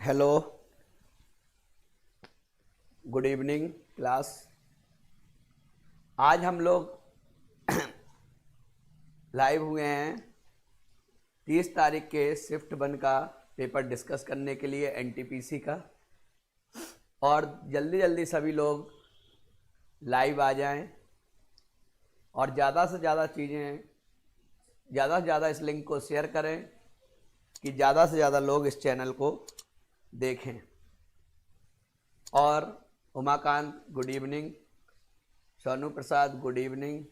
Hello, good evening class. आज हम लोग लाइव हुए हैं 30 तारीख के शिफ्ट 1 का पेपर डिस्कस करने के लिए एनटीपीसी का। और जल्दी जल्दी सभी लोग लाइव आ जाएं और ज़्यादा से ज़्यादा इस लिंक को शेयर करें कि ज़्यादा से ज़्यादा लोग इस चैनल को देखें। और उमाकांत गुड इवनिंग, सोनू प्रसाद गुड इवनिंग,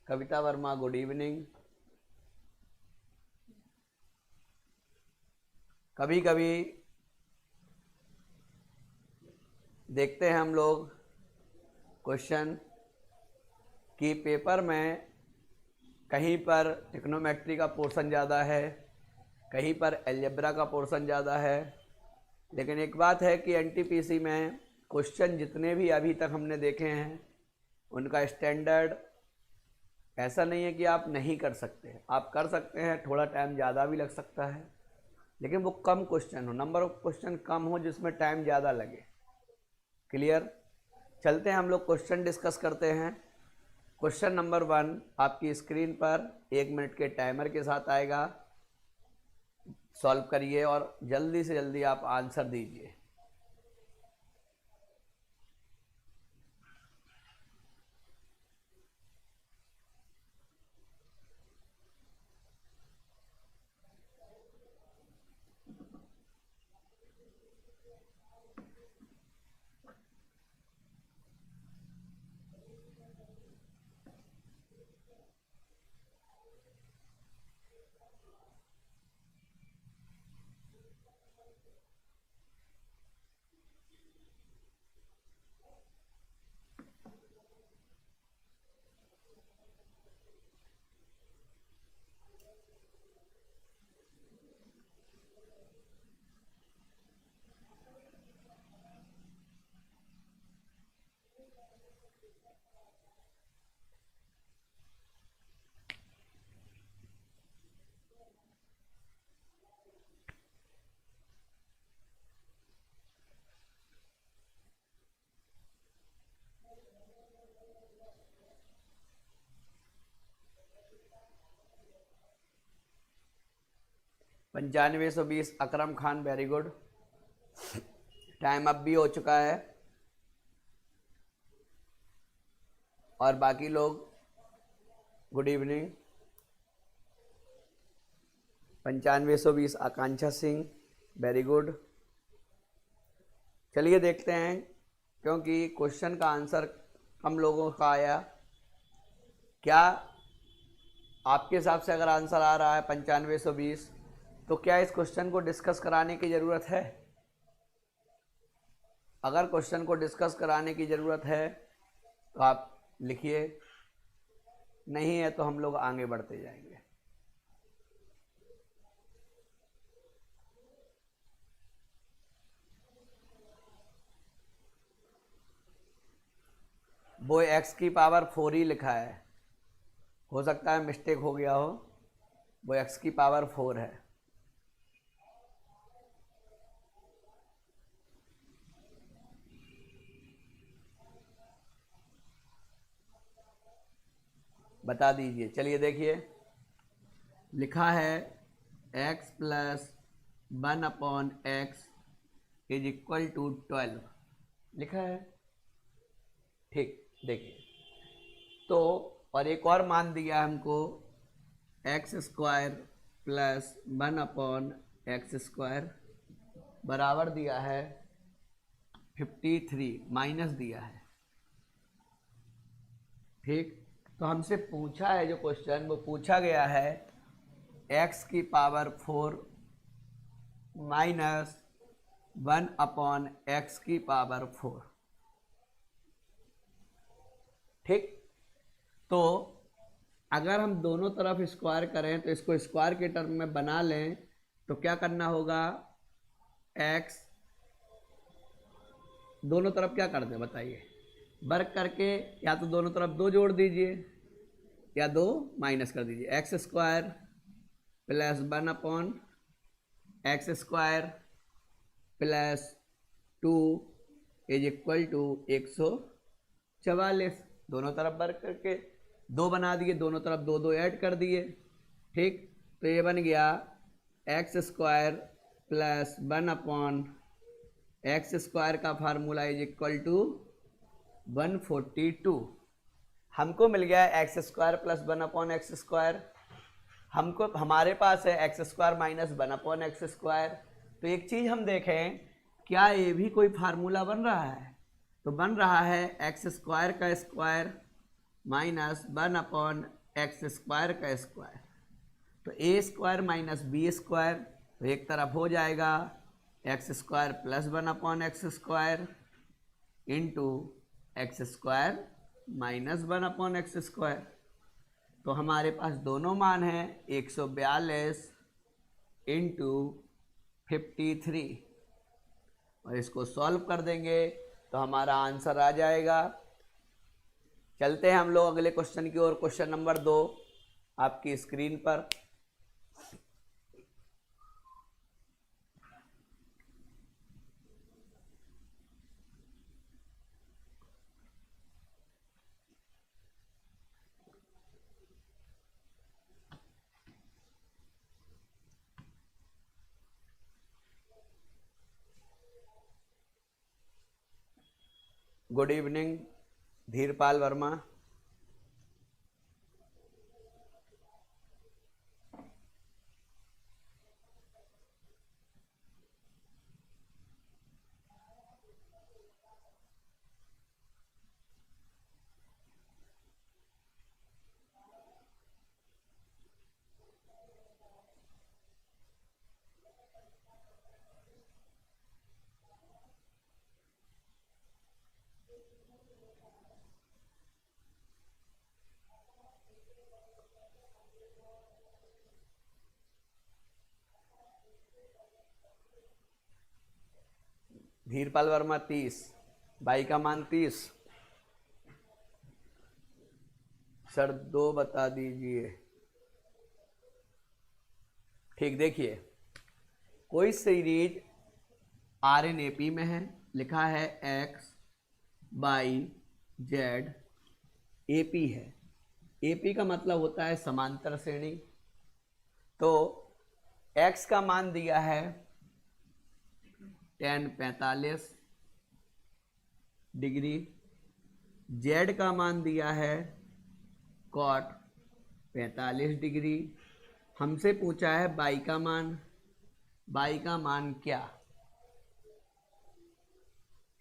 कविता वर्मा गुड इवनिंग। कभी कभी देखते हैं हम लोग क्वेश्चन कि पेपर में कहीं पर ट्रिग्नोमेट्री का पोर्शन ज़्यादा है, कहीं पर अलजेब्रा का पोर्शन ज़्यादा है। लेकिन एक बात है कि एनटीपीसी में क्वेश्चन जितने भी अभी तक हमने देखे हैं उनका स्टैंडर्ड ऐसा नहीं है कि आप नहीं कर सकते, आप कर सकते हैं। थोड़ा टाइम ज़्यादा भी लग सकता है, लेकिन वो कम क्वेश्चन हो, नंबर ऑफ क्वेश्चन कम हो जिसमें टाइम ज़्यादा लगे। क्लियर? चलते हैं हम लोग क्वेश्चन डिस्कस करते हैं। क्वेश्चन नंबर 1 आपकी स्क्रीन पर 1 मिनट के टाइमर के साथ आएगा। सॉल्व करिए और जल्दी से जल्दी आप आंसर दीजिए। पंचानवे 120 Akram Khan very good. Time अब भी हो चुका है और बाकी लोग good evening. 95 120 Akanksha Singh very good. चलिए देखते हैं, क्योंकि क्वेश्चन का आंसर कम लोगों का आया। क्या आपके हिसाब से अगर आंसर आ रहा है 95 120 तो क्या इस क्वेश्चन को डिस्कस कराने की ज़रूरत है? अगर क्वेश्चन को डिस्कस कराने की ज़रूरत है तो आप लिखिए, नहीं है तो हम लोग आगे बढ़ते जाएंगे। वो x की पावर 4 ही लिखा है, हो सकता है मिस्टेक हो गया हो। वो x की पावर 4 है। बता दीजिए। चलिए देखिए, लिखा है x plus 1/x is equal to 12 लिखा है। ठीक, देखिए तो और एक और मान दिया हमको x स्क्वायर प्लस 1/x² बराबर दिया है 53 माइनस दिया है। ठीक, तो हमसे पूछा है जो क्वेश्चन, वो पूछा गया है x की पावर 4 माइनस 1/x की पावर 4। ठीक, तो अगर हम दोनों तरफ स्क्वायर करें तो इसको स्क्वायर के टर्म में बना लें तो क्या करना होगा, x दोनों तरफ क्या कर दें बताइए, वर्ग करके या तो दोनों तरफ 2 जोड़ दीजिए या 2 माइनस कर दीजिए। x² plus 1/x² plus 2 is equal to 144। दोनों तरफ वर्ग करके 2 बना दिए, दोनों तरफ 2 2 ऐड कर दिए। ठीक, तो ये बन गया x square plus 1 upon x square का फार्मूला इज इक्वल टू 142। हमको मिल गया x square plus 1 upon x square. हमको हमारे पास है x square minus 1 upon x square. तो एक चीज़ हम देखें, क्या ये भी कोई फार्मूला बन रहा है? तो बन रहा है एक्स स्क्वायर का square minus 1 upon x square का स्क्वायर। तो ए स्क्वायर माइनस बी स्क्वायर, तो एक तरफ हो जाएगा x square plus 1 upon x square into x square minus 1 upon x square. तो हमारे पास दोनों मान हैं 142 इंटू 53, और इसको सॉल्व कर देंगे तो हमारा आंसर आ जाएगा। चलते हैं हम लोग अगले क्वेश्चन की ओर। क्वेश्चन नंबर 2 आपकी स्क्रीन पर। Good evening Dhirpal Verma. धीरपाल वर्मा 30, बाई का मान 30। सर 2 बता दीजिए। ठीक, देखिए कोई सीरीज RNAP में है, लिखा है x बाई जेड AP है। AP का मतलब होता है समांतर श्रेणी। तो x का मान दिया है tan 45 डिग्री, z का मान दिया है cot 45 डिग्री। हमसे पूछा है बाई का मान। बाई का मान क्या,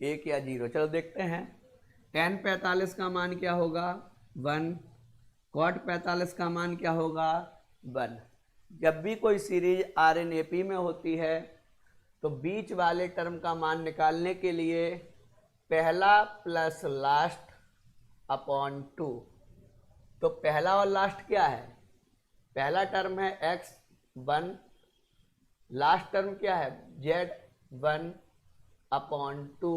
1 या 0? चलो देखते हैं। tan 45 का मान क्या होगा? 1। cot 45 का मान क्या होगा? 1। जब भी कोई सीरीज RNAP में होती है तो बीच वाले टर्म का मान निकालने के लिए पहला प्लस लास्ट अपॉन 2। तो पहला और लास्ट क्या है? पहला टर्म है x1, लास्ट टर्म क्या है? z1 upon 2।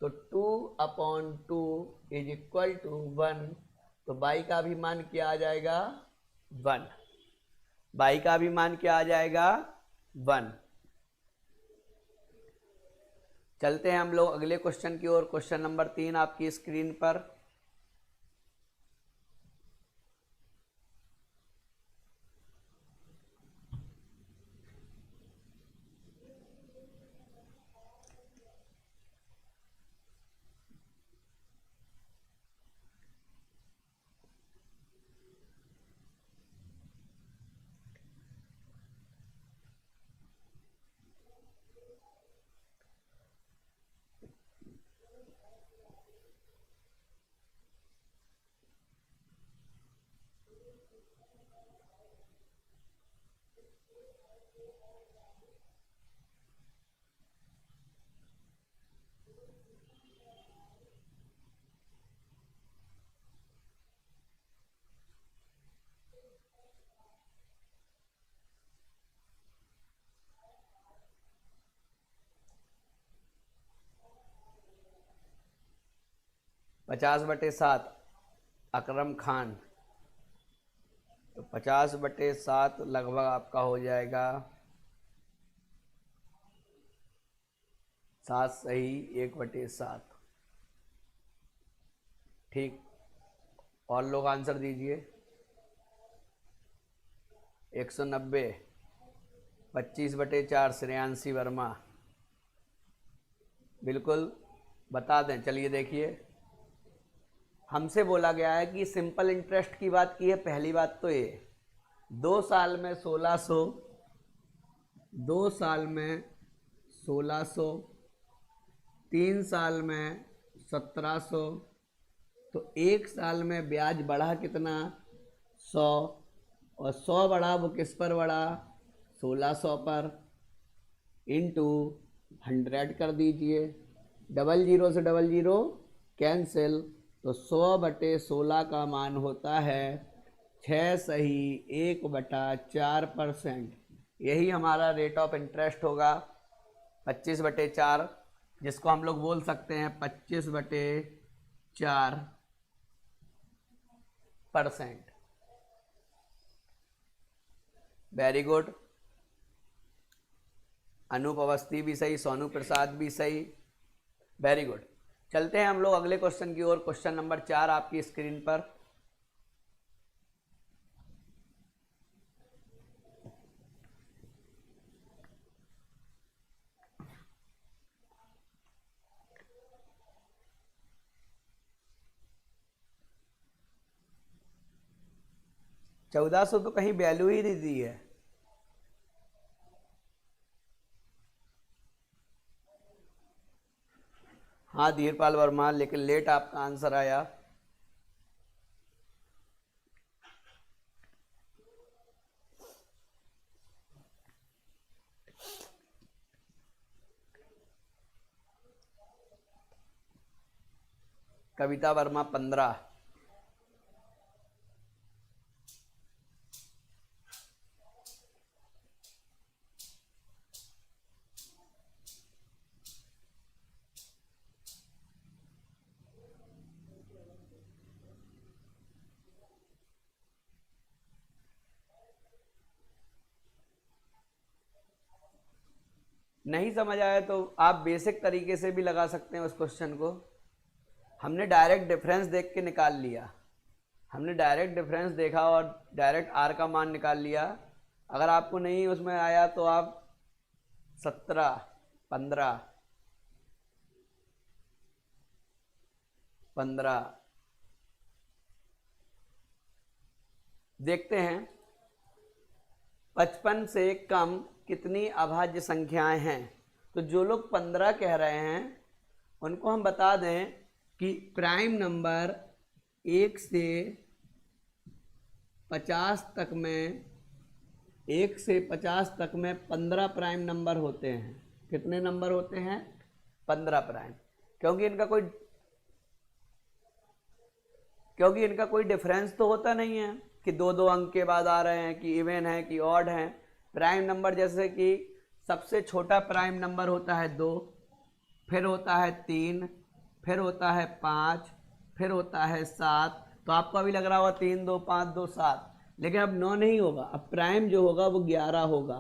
तो 2 अपॉन 2 इज इक्वल टू 1। तो बाई का भी मान क्या आ जाएगा? 1। बाई का भी मान क्या आ जाएगा? 1। चलते हैं हम लोग अगले क्वेश्चन की ओर। क्वेश्चन नंबर 3 आपकी स्क्रीन पर। पचास बटे 7 अकरम खान। तो 50/7 लगभग आपका हो जाएगा 7 सही, 1/7। ठीक, और लोग आंसर दीजिए। 190, 25/4 श्रेयांशी वर्मा। बिल्कुल बता दें, चलिए देखिए, हमसे बोला गया है कि सिंपल इंटरेस्ट की बात की है। पहली बात तो ये 2 साल में 1600, 2 साल में 1600, 3 साल में 1700, तो 1 साल में ब्याज बढ़ा कितना? 100, और 100 बढ़ा वो किस पर बढ़ा? 1600 पर, इंटू 100 कर दीजिए। 00 से 00 कैंसिल, तो 100/16 का मान होता है 6 सही, 1/4%। यही हमारा रेट ऑफ इंटरेस्ट होगा, 25/4, जिसको हम लोग बोल सकते हैं 25/4%। Very good. अनूप अवस्थी भी सही, सोनू प्रसाद भी सही, वेरी गुड। चलते हैं हम लोग अगले क्वेश्चन की ओर। क्वेश्चन नंबर 4 आपकी स्क्रीन पर। $1400 तो कहीं वैल्यू ही नहीं दी है। हाँ धीरपाल वर्मा, लेकिन लेट आपका आंसर आया। कविता वर्मा 15। नहीं समझ आया तो आप बेसिक तरीके से भी लगा सकते हैं उस क्वेश्चन को। हमने डायरेक्ट डिफरेंस देख के निकाल लिया, हमने डायरेक्ट डिफरेंस देखा और डायरेक्ट आर का मान निकाल लिया। अगर आपको नहीं उसमें आया तो आप 17, 15, 15 देखते हैं। 55 से कम कितनी अभाज्य संख्याएं हैं? तो जो लोग 15 कह रहे हैं उनको हम बता दें कि प्राइम नंबर 1 से 50 तक में, 1 से 50 तक में 15 प्राइम नंबर होते हैं। कितने नंबर होते हैं? 15 प्राइम। क्योंकि इनका कोई डिफरेंस तो होता नहीं है कि 2-2 अंक के बाद आ रहे हैं, कि इवन है कि ऑड हैं। प्राइम नंबर जैसे कि सबसे छोटा प्राइम नंबर होता है 2, फिर होता है 3, फिर होता है 5, फिर होता है 7। तो आपको अभी लग रहा होगा 3 2 5 2 7, लेकिन अब 9 नहीं होगा। अब प्राइम जो होगा वो 11 होगा,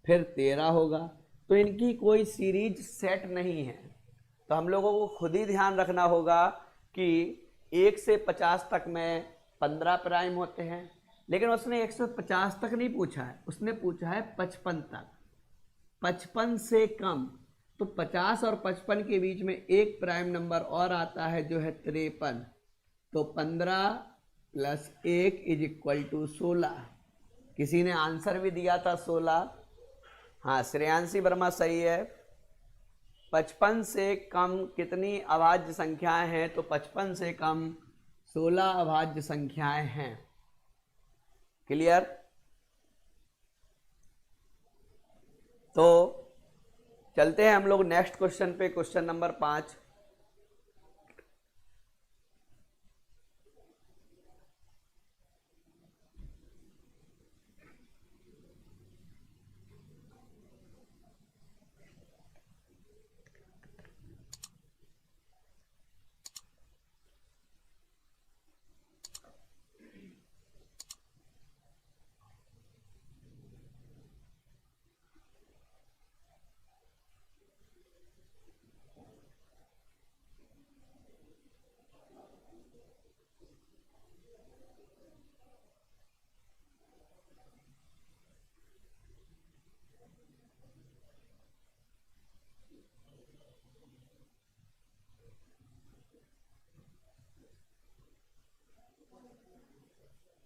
फिर 13 होगा। तो इनकी कोई सीरीज सेट नहीं है। तो हम लोगों को खुद ही ध्यान रखना होगा कि 1 से 50 तक में 15 प्राइम होते हैं। लेकिन उसने 150 तक नहीं पूछा है, उसने पूछा है 55 तक। 55 से कम, तो 50 और 55 के बीच में एक प्राइम नंबर और आता है जो है 53। तो 15 + 1 = 16। किसी ने आंसर भी दिया था 16। हाँ श्रेयांशी वर्मा सही है। 55 से कम कितनी अभाज्य संख्याएं हैं? तो 55 से कम 16 अभाज्य संख्याएं हैं। क्लियर? तो चलते हैं हम लोग नेक्स्ट क्वेश्चन पे, क्वेश्चन नंबर 5।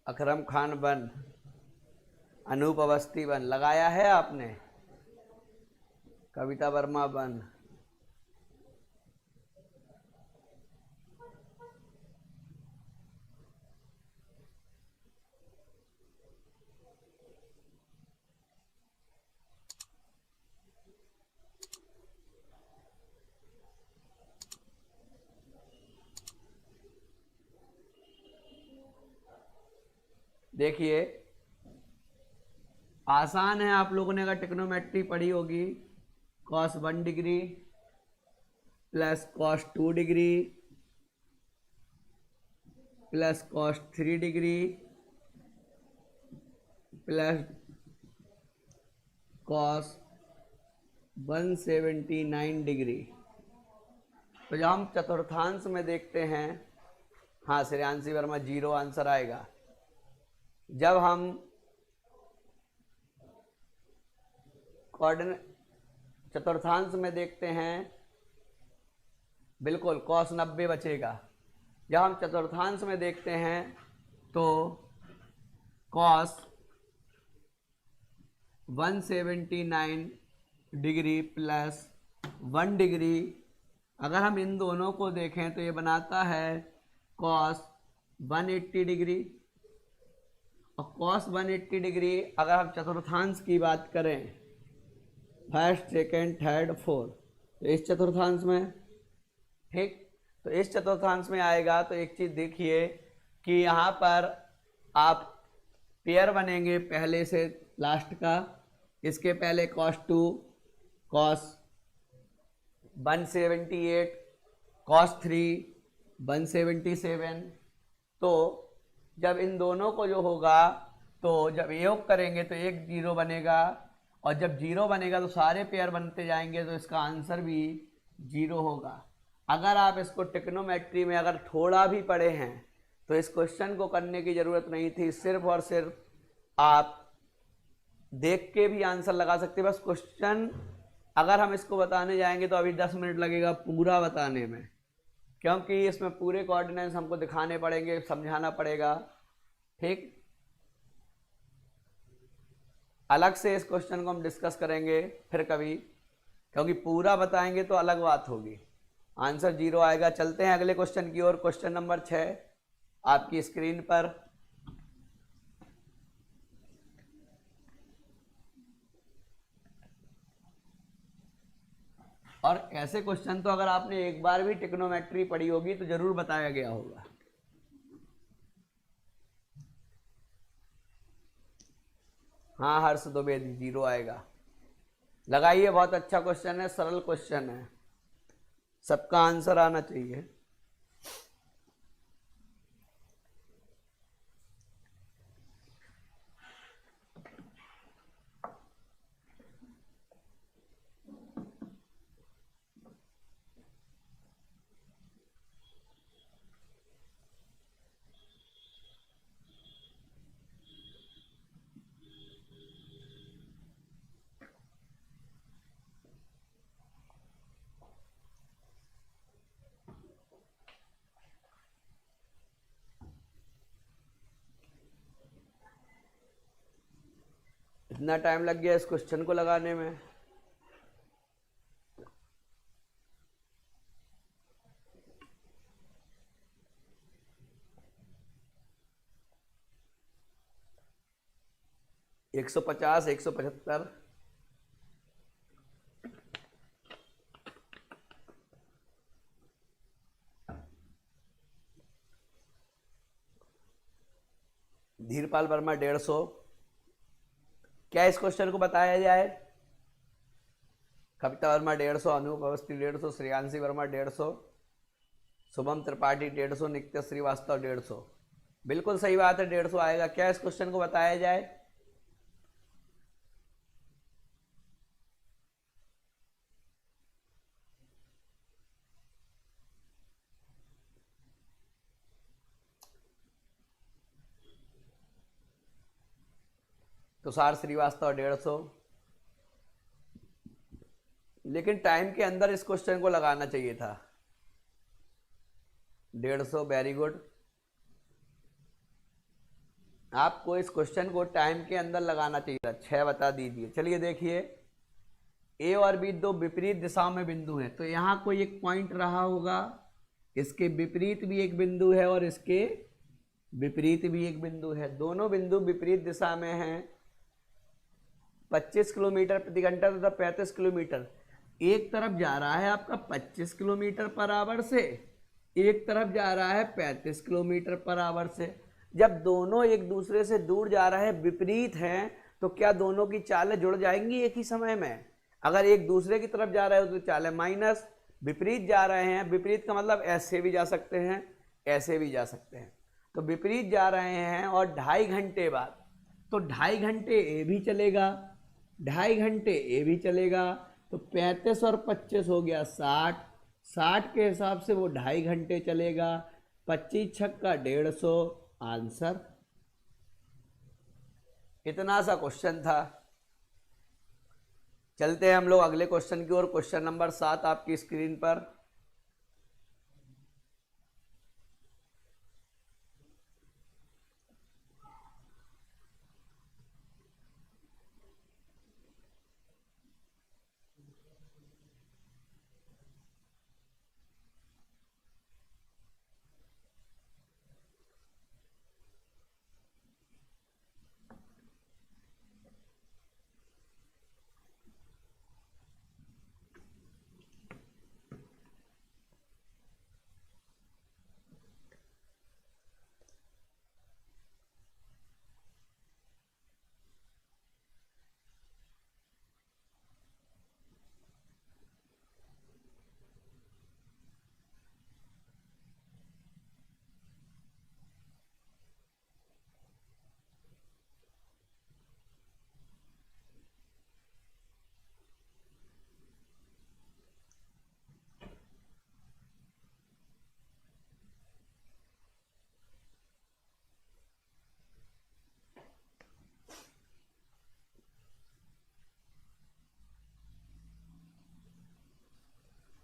अकरम खान बन, अनूप अवस्थी बन, लगाया है आपने? कविता वर्मा बन। देखिए आसान है, आप लोगों ने अगर ट्रिग्नोमेट्री पढ़ी होगी, cos 1 degree plus cos 2 degree plus cos 3 degree plus cos 179 degree. तो जब हम चतुर्थांश में देखते हैं, हाँ श्रेयांशी वर्मा 0 आंसर आएगा। जब हम चतुर्थांश में देखते हैं, बिल्कुल cos 90 बचेगा। जब हम चतुर्थांश में देखते हैं तो cos 179 डिग्री प्लस 1 डिग्री, अगर हम इन दोनों को देखें तो ये बनाता है cos 180 डिग्री। और cos 180 डिग्री अगर हम चतुर्थांश की बात करें, फर्स्ट सेकेंड थर्ड फोर्थ, तो इस चतुर्थांश में, ठीक, तो इस चतुर्थांश में आएगा। तो एक चीज़ देखिए कि यहाँ पर आप पेयर बनेंगे पहले से लास्ट का। इसके पहले cos 2, cos 178, cos 3 177। तो जब इन दोनों को जो होगा, तो जब योग करेंगे तो एक 0 बनेगा, और जब 0 बनेगा तो सारे पेयर बनते जाएंगे, तो इसका आंसर भी 0 होगा। अगर आप इसको ट्रिग्नोमेट्री में अगर थोड़ा भी पढ़े हैं तो इस क्वेश्चन को करने की ज़रूरत नहीं थी, सिर्फ और सिर्फ आप देख के भी आंसर लगा सकते। बस क्वेश्चन अगर हम इसको बताने जाएंगे तो अभी 10 मिनट लगेगा पूरा बताने में, क्योंकि इसमें पूरे कोऑर्डिनेट्स हमको दिखाने पड़ेंगे, समझाना पड़ेगा, ठीक। अलग से इस क्वेश्चन को हम डिस्कस करेंगे फिर कभी, क्योंकि पूरा बताएंगे तो अलग बात होगी। आंसर 0 आएगा। चलते हैं अगले क्वेश्चन की ओर। क्वेश्चन नंबर 6 आपकी स्क्रीन पर। और ऐसे क्वेश्चन तो अगर आपने एक बार भी ट्रिग्नोमेट्री पढ़ी होगी तो जरूर बताया गया होगा। हाँ हर्ष द्विवेदी 0 आएगा। लगाइए, बहुत अच्छा क्वेश्चन है, सरल क्वेश्चन है, सबका आंसर आना चाहिए। इतना टाइम लग गया इस क्वेश्चन को लगाने में। एक 150, 175, धीरपाल वर्मा 150। क्या इस क्वेश्चन को बताया जाए? कविता वर्मा 150, अनूप अवस्थी 150, श्रेयांशी वर्मा 150, शुभम त्रिपाठी 150, नित्य श्रीवास्तव 150। बिल्कुल सही बात है, 150 आएगा। क्या इस क्वेश्चन को बताया जाए? तुषार श्रीवास्तव 150। लेकिन टाइम के अंदर इस क्वेश्चन को लगाना चाहिए था। 150, वेरी गुड। आपको इस क्वेश्चन को टाइम के अंदर लगाना चाहिए था। 6 बता दीजिए। चलिए देखिए, ए और बी दो विपरीत दिशाओं में बिंदु हैं, तो यहाँ कोई एक पॉइंट रहा होगा, इसके विपरीत भी एक बिंदु है और इसके विपरीत भी एक बिंदु है। दोनों बिंदु विपरीत दिशा में हैं। 25 किलोमीटर प्रति घंटा तथा 35 किलोमीटर। एक तरफ जा रहा है आपका 25 किलोमीटर पर आवर से, एक तरफ जा रहा है 35 किलोमीटर पर आवर से। जब दोनों एक दूसरे से दूर जा रहे हैं, विपरीत हैं, तो क्या दोनों की चालें जुड़ जाएंगी एक ही समय में? अगर एक दूसरे की तरफ जा रहे हो तो चालें माइनस, विपरीत जा रहे हैं, विपरीत का मतलब ऐसे भी जा सकते हैं, ऐसे भी जा सकते हैं, तो विपरीत जा रहे हैं और 2.5 घंटे बाद, तो 2.5 घंटे ए भी चलेगा, 2.5 घंटे ए भी चलेगा, तो 35 और 25 हो गया 60, 60 के हिसाब से वो 2.5 घंटे चलेगा। 25 छक्का 150, आंसर। इतना सा क्वेश्चन था। चलते हैं हम लोग अगले क्वेश्चन की ओर। क्वेश्चन नंबर 7 आपकी स्क्रीन पर।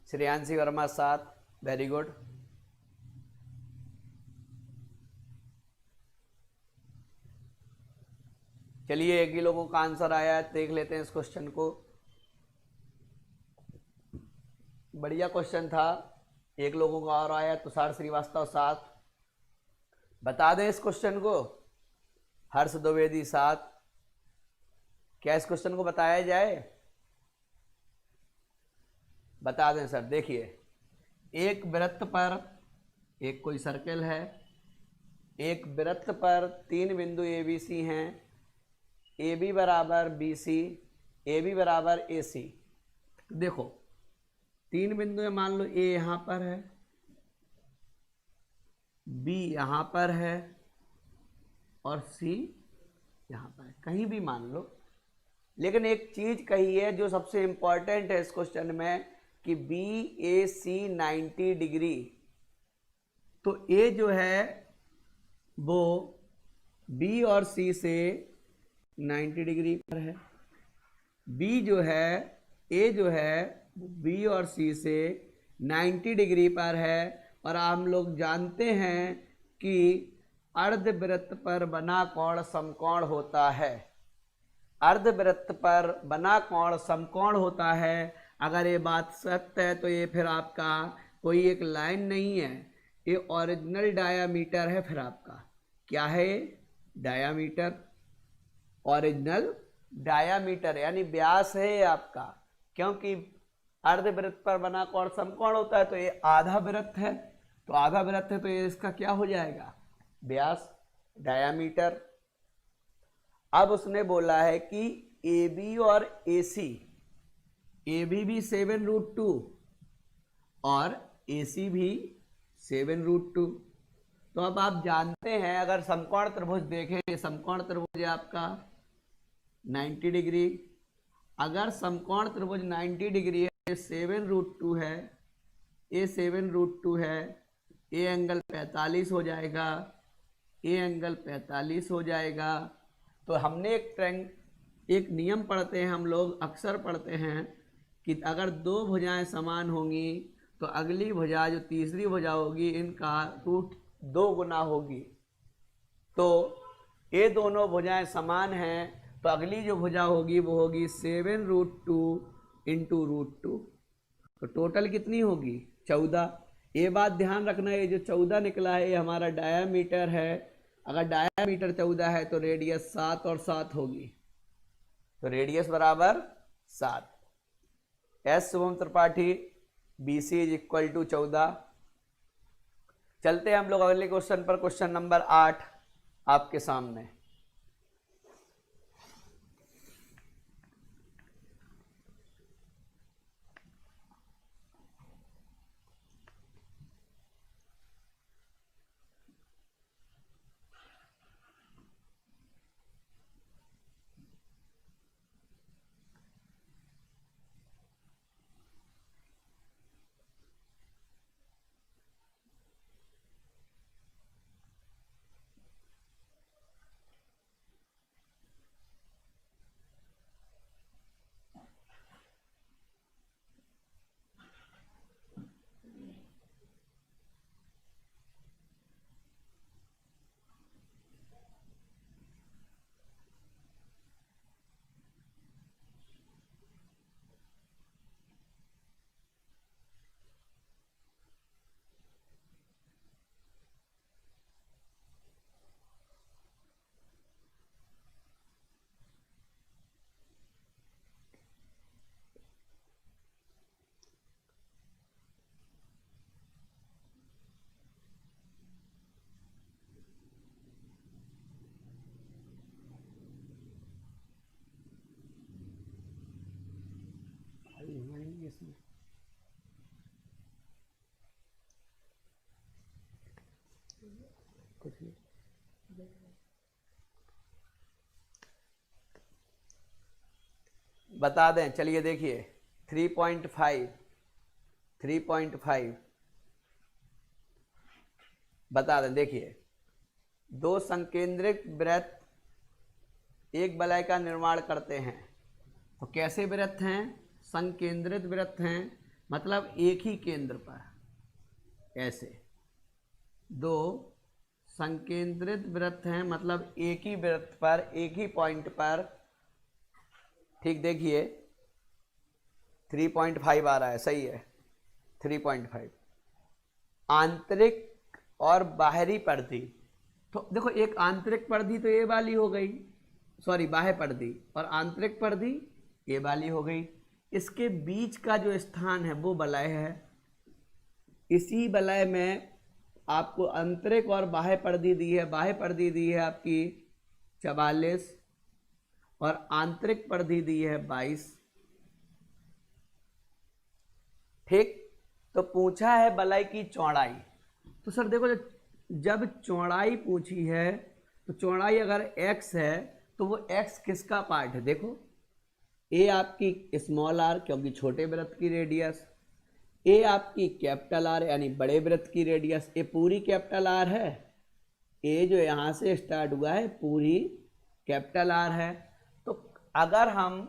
Shreyanshi Verma 7, very good. चलिए एक ही लोगों का आंसर आया है, देख लेते हैं इस क्वेश्चन को। बढ़िया क्वेश्चन था। एक लोगों का और आया, तुषार श्रीवास्तव 7। बता दें इस क्वेश्चन को। हर्ष द्विवेदी 7। क्या इस क्वेश्चन को बताया जाए? बता दें सर। देखिए, एक वृत्त पर, एक कोई सर्कल है, एक वृत्त पर 3 बिंदु ए बी सी हैं, ए बी बराबर बी सी, ए बी बराबर ए सी। देखो 3 बिंदु है, मान लो ए यहाँ पर है, बी यहाँ पर है और सी यहाँ पर है, कहीं भी मान लो। लेकिन एक चीज कही है जो सबसे इंपॉर्टेंट है इस क्वेश्चन में, कि बी ए सी 90 डिग्री। तो ए जो है वो बी और सी से 90 डिग्री पर है, बी जो है, ए जो है बी और सी से 90 डिग्री पर है। और हम लोग जानते हैं कि अर्धवृत्त पर बना कोण समकोण होता है। अर्धवृत्त पर बना कोण समकोण होता है। अगर ये बात सत्य है तो ये फिर आपका कोई एक लाइन नहीं है, ये ओरिजिनल डायामीटर है। फिर आपका क्या है? डायामीटर, ओरिजिनल डायामीटर यानी व्यास है ये आपका। क्योंकि अर्धवृत्त पर बना कोण समकोण होता है, तो ये आधा वृत्त है, तो आधा वृत्त है तो ये इसका क्या हो जाएगा? व्यास, डायामीटर। अब उसने बोला है कि ए बी और ए सी, ए बी भी 7√2 और ए सी भी 7√2। तो अब आप जानते हैं, अगर समकोण त्रिभुज देखें, समकोण त्रिभुज है आपका 90 डिग्री। अगर समकोण त्रिभुज 90 डिग्री है, 7√2 है, ए 7√2 है, ए एंगल 45 हो जाएगा, ए एंगल 45 हो जाएगा। तो हमने एक नियम पढ़ते हैं हम लोग, अक्सर पढ़ते हैं कि अगर 2 भुजाएं समान होंगी तो अगली भुजा जो तीसरी भुजा होगी इनका रूट 2 गुना होगी। तो ये दोनों भुजाएं समान हैं तो अगली जो भुजा होगी वो होगी 7√2 इंटू √2। तो टोटल कितनी होगी 14। ये बात ध्यान रखना, ये जो 14 निकला है ये हमारा डायामीटर है। अगर डायामीटर 14 है तो रेडियस 7 और 7 होगी, तो रेडियस बराबर 7। एस Shubham Tripathi BC is equal to 14। चलते हैं हम लोग अगले क्वेश्चन पर, क्वेश्चन नंबर 8 आपके सामने। इसमें कुछ नहीं, बता दें। चलिए देखिए 3.5 बता दें। देखिए दो संकेंद्रित वृत्त एक वलय का निर्माण करते हैं। तो कैसे वृत्त हैं? संकेंद्रित वृत्त हैं, मतलब एक ही केंद्र पर। ऐसे दो संकेंद्रित वृत्त हैं, मतलब एक ही वृत्त पर, एक ही पॉइंट पर। ठीक, देखिए 3.5 आ रहा है, सही है 3.5। आंतरिक और बाहरी परिधि, तो देखो एक आंतरिक परिधि तो ये वाली हो गई, सॉरी बाह्य परिधि, और आंतरिक परिधि ये वाली हो गई। इसके बीच का जो स्थान है वो वलय है। इसी वलय में आपको आंतरिक और बाह्य परिधि दी है। बाह्य परिधि दी है आपकी 44 और आंतरिक परिधि दी है 22। ठीक, तो पूछा है वलय की चौड़ाई। तो सर देखो जब चौड़ाई पूछी है तो चौड़ाई अगर x है तो वो x किसका पार्ट है? देखो ए आपकी स्मॉल आर क्योंकि छोटे वृत्त की रेडियस, ए आपकी कैपिटल आर यानी बड़े वृत्त की रेडियस। ए पूरी कैपिटल आर है, ए जो यहाँ से स्टार्ट हुआ है पूरी कैपिटल आर है। तो अगर हम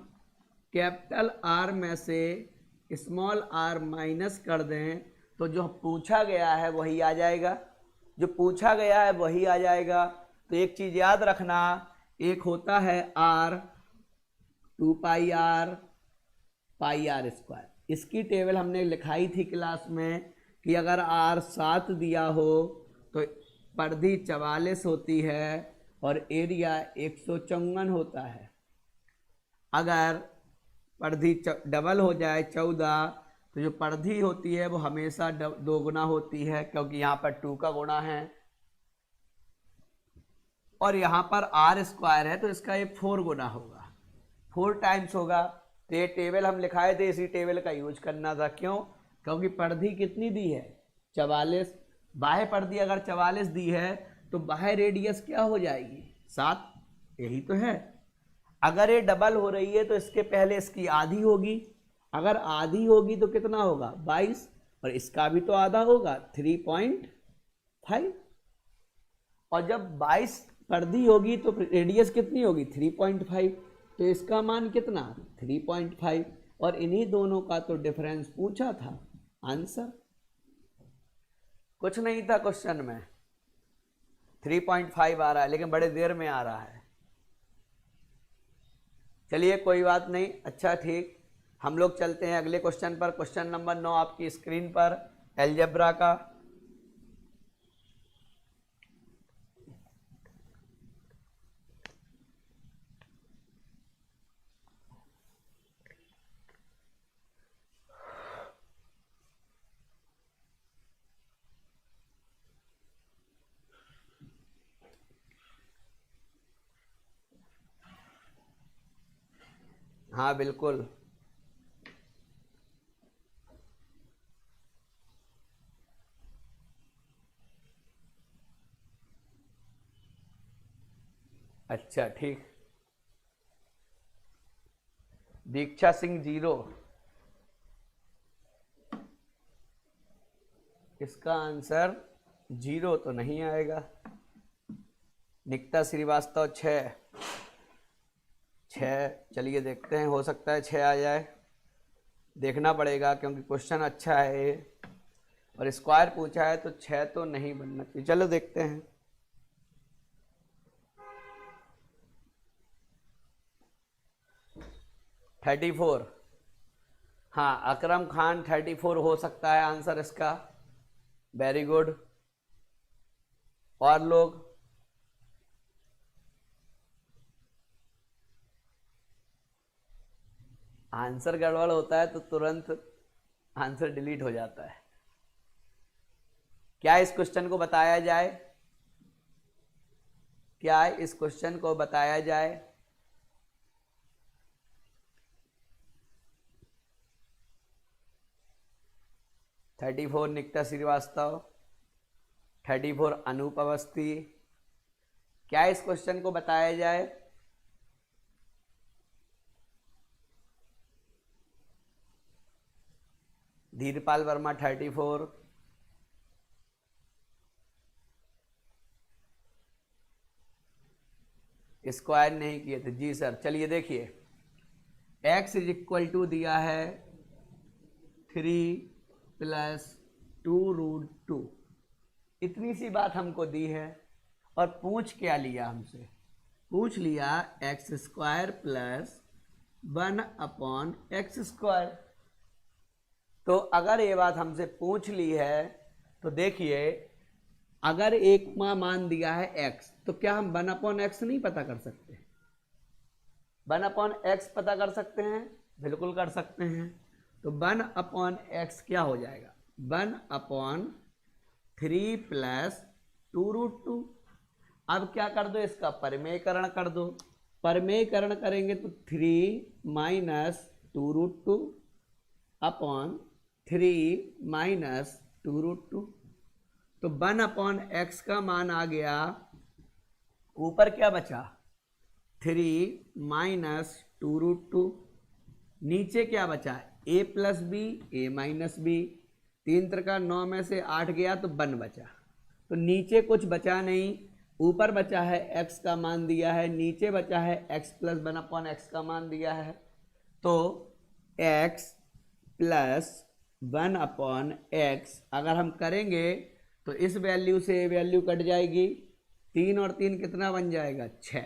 कैपिटल आर में से स्मॉल आर माइनस कर दें तो जो पूछा गया है वही आ जाएगा, जो पूछा गया है वही आ जाएगा। तो एक चीज़ याद रखना, एक होता है आर 2πr πr स्क्वायर। इसकी टेबल हमने लिखाई थी क्लास में कि अगर r 7 दिया हो तो परिधि 44 होती है और एरिया 154 होता है। अगर परिधि डबल हो जाए 14 तो जो परिधि होती है वो हमेशा 2 गुना होती है, क्योंकि यहाँ पर 2 का गुणा है और यहाँ पर r स्क्वायर है तो इसका ये 4 गुना होगा, 4 टाइम्स होगा। तो ये टेबल हम लिखाए थे, इसी टेबल का यूज करना था। क्यों? क्योंकि परिधि कितनी दी है 44। बाह्य परिधि अगर 44 दी है तो बाह्य रेडियस क्या हो जाएगी 7, यही तो है। अगर ये डबल हो रही है तो इसके पहले इसकी आधी होगी, अगर आधी होगी तो कितना होगा 22, और इसका भी तो आधा होगा 3.5। और जब 22 परिधि होगी तो रेडियस कितनी होगी 3.5, तो इसका मान कितना 3.5। और इन्हीं दोनों का तो डिफरेंस पूछा था। आंसर कुछ नहीं था क्वेश्चन में। 3.5 आ रहा है, लेकिन बड़े देर में आ रहा है। चलिए कोई बात नहीं, अच्छा ठीक, हम लोग चलते हैं अगले क्वेश्चन पर। क्वेश्चन नंबर 9 आपकी स्क्रीन पर, अलजेब्रा का। हाँ बिल्कुल, अच्छा ठीक। दीक्षा सिंह 0, इसका आंसर 0 तो नहीं आएगा। निकिता श्रीवास्तव 6, चलिए देखते हैं, हो सकता है 6 आ जाए, देखना पड़ेगा क्योंकि क्वेश्चन अच्छा है और स्क्वायर पूछा है, तो 6 तो नहीं बनना चाहिए। चलो देखते हैं। थर्टी 34, हाँ अकरम खान 34 हो सकता है आंसर इसका, वेरी गुड। और लोग, आंसर गड़बड़ होता है तो तुरंत आंसर डिलीट हो जाता है। क्या इस क्वेश्चन को बताया जाए? क्या इस क्वेश्चन को बताया जाए? थर्टी 34 निकिता श्रीवास्तव, 34 अनूप अवस्थी। क्या इस क्वेश्चन को बताया जाए? धीरपाल वर्मा 34, स्क्वायर नहीं किए थे जी सर। चलिए देखिए, x इज इक्वल टू दिया है 3 + 2√2, इतनी सी बात हमको दी है। और पूछ क्या लिया हमसे? पूछ लिया x² + 1/x²। तो अगर ये बात हमसे पूछ ली है तो देखिए, अगर एक मान दिया है x, तो क्या हम 1/x नहीं पता कर सकते? 1/x पता कर सकते हैं, बिल्कुल कर सकते हैं। तो 1/x क्या हो जाएगा? 1/3 + 2√2। अब क्या कर दो, इसका परमेयकरण कर दो। परमेयकरण करेंगे तो 3 - 2√2 अपॉन 3 - 2√2। तो 1/x का मान आ गया, ऊपर क्या बचा? 3 - 2√2। नीचे क्या बचा? a + b, a - b। 3 Trika 9 में से 8 गया तो 1 बचा। तो नीचे कुछ बचा नहीं, ऊपर बचा है x का मान दिया है, नीचे बचा है x + 1/x का मान दिया है। तो x + 1/x अगर हम करेंगे तो इस वैल्यू से ये वैल्यू कट जाएगी, 3 और 3 कितना बन जाएगा? 6।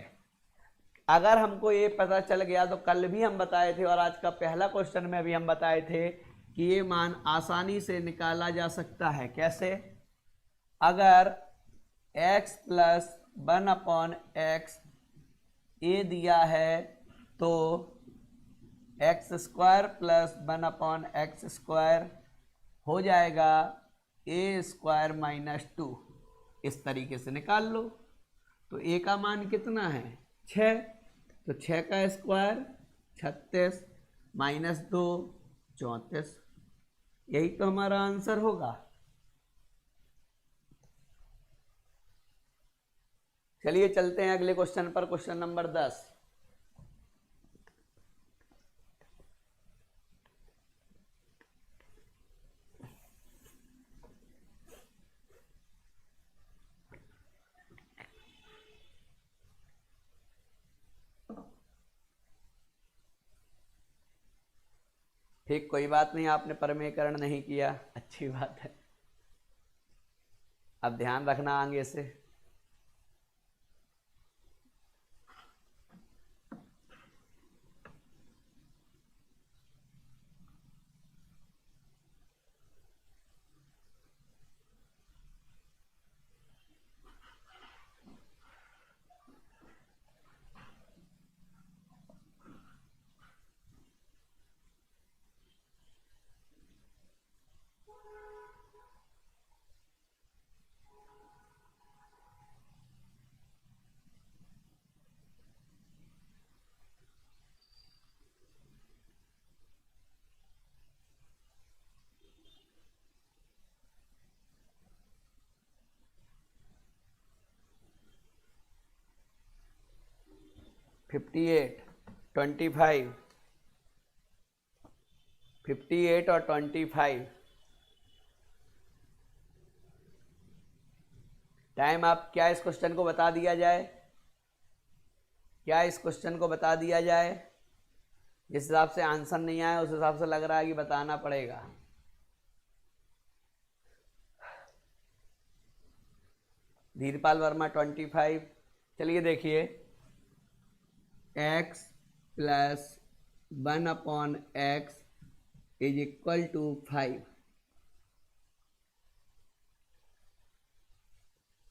अगर हमको ये पता चल गया तो कल भी हम बताए थे और आज का पहला क्वेश्चन में भी हम बताए थे कि ये मान आसानी से निकाला जा सकता है। कैसे? अगर x + 1/x a दिया है तो x² + 1/x² हो जाएगा a² - 2। इस तरीके से निकाल लो। तो a का मान कितना है? 6। तो 6 का स्क्वायर 36 - 2 34। यही तो हमारा आंसर होगा। चलिए चलते हैं अगले क्वेश्चन पर, क्वेश्चन नंबर 10। ठीक, कोई बात नहीं, आपने परमेयकरण नहीं किया, अच्छी बात है। अब ध्यान रखना आगे से। 58, 25, 58 और 25। टाइम आप, क्या इस क्वेश्चन को बता दिया जाए? क्या इस क्वेश्चन को बता दिया जाए? जिस हिसाब से आंसर नहीं आया उस हिसाब से लग रहा है कि बताना पड़ेगा। धीरपाल वर्मा 25। चलिए देखिए, x plus 1/x is equal to 5।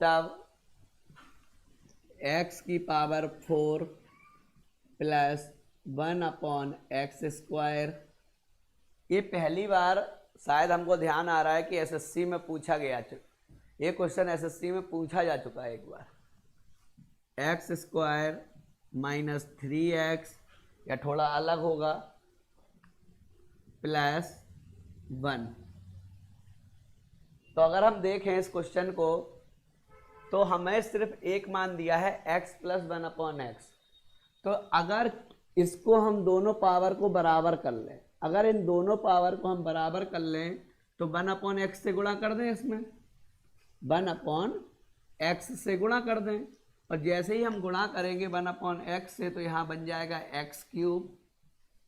तब x की पावर 4 प्लस 1/x²। ये पहली बार शायद हमको ध्यान आ रहा है कि एसएससी में पूछा गया, ये क्वेश्चन एसएससी में पूछा जा चुका है एक बार। x² माइनस 3x, या थोड़ा अलग होगा, प्लस 1। तो अगर हम देखें इस क्वेश्चन को तो हमें सिर्फ एक मान दिया है x प्लस 1/x। तो अगर इसको हम दोनों पावर को बराबर कर लें, अगर इन दोनों पावर को हम बराबर कर लें तो 1/x से गुणा कर दें, इसमें 1/x से गुणा कर दें। और जैसे ही हम गुणा करेंगे 1/x से तो यहाँ बन जाएगा x³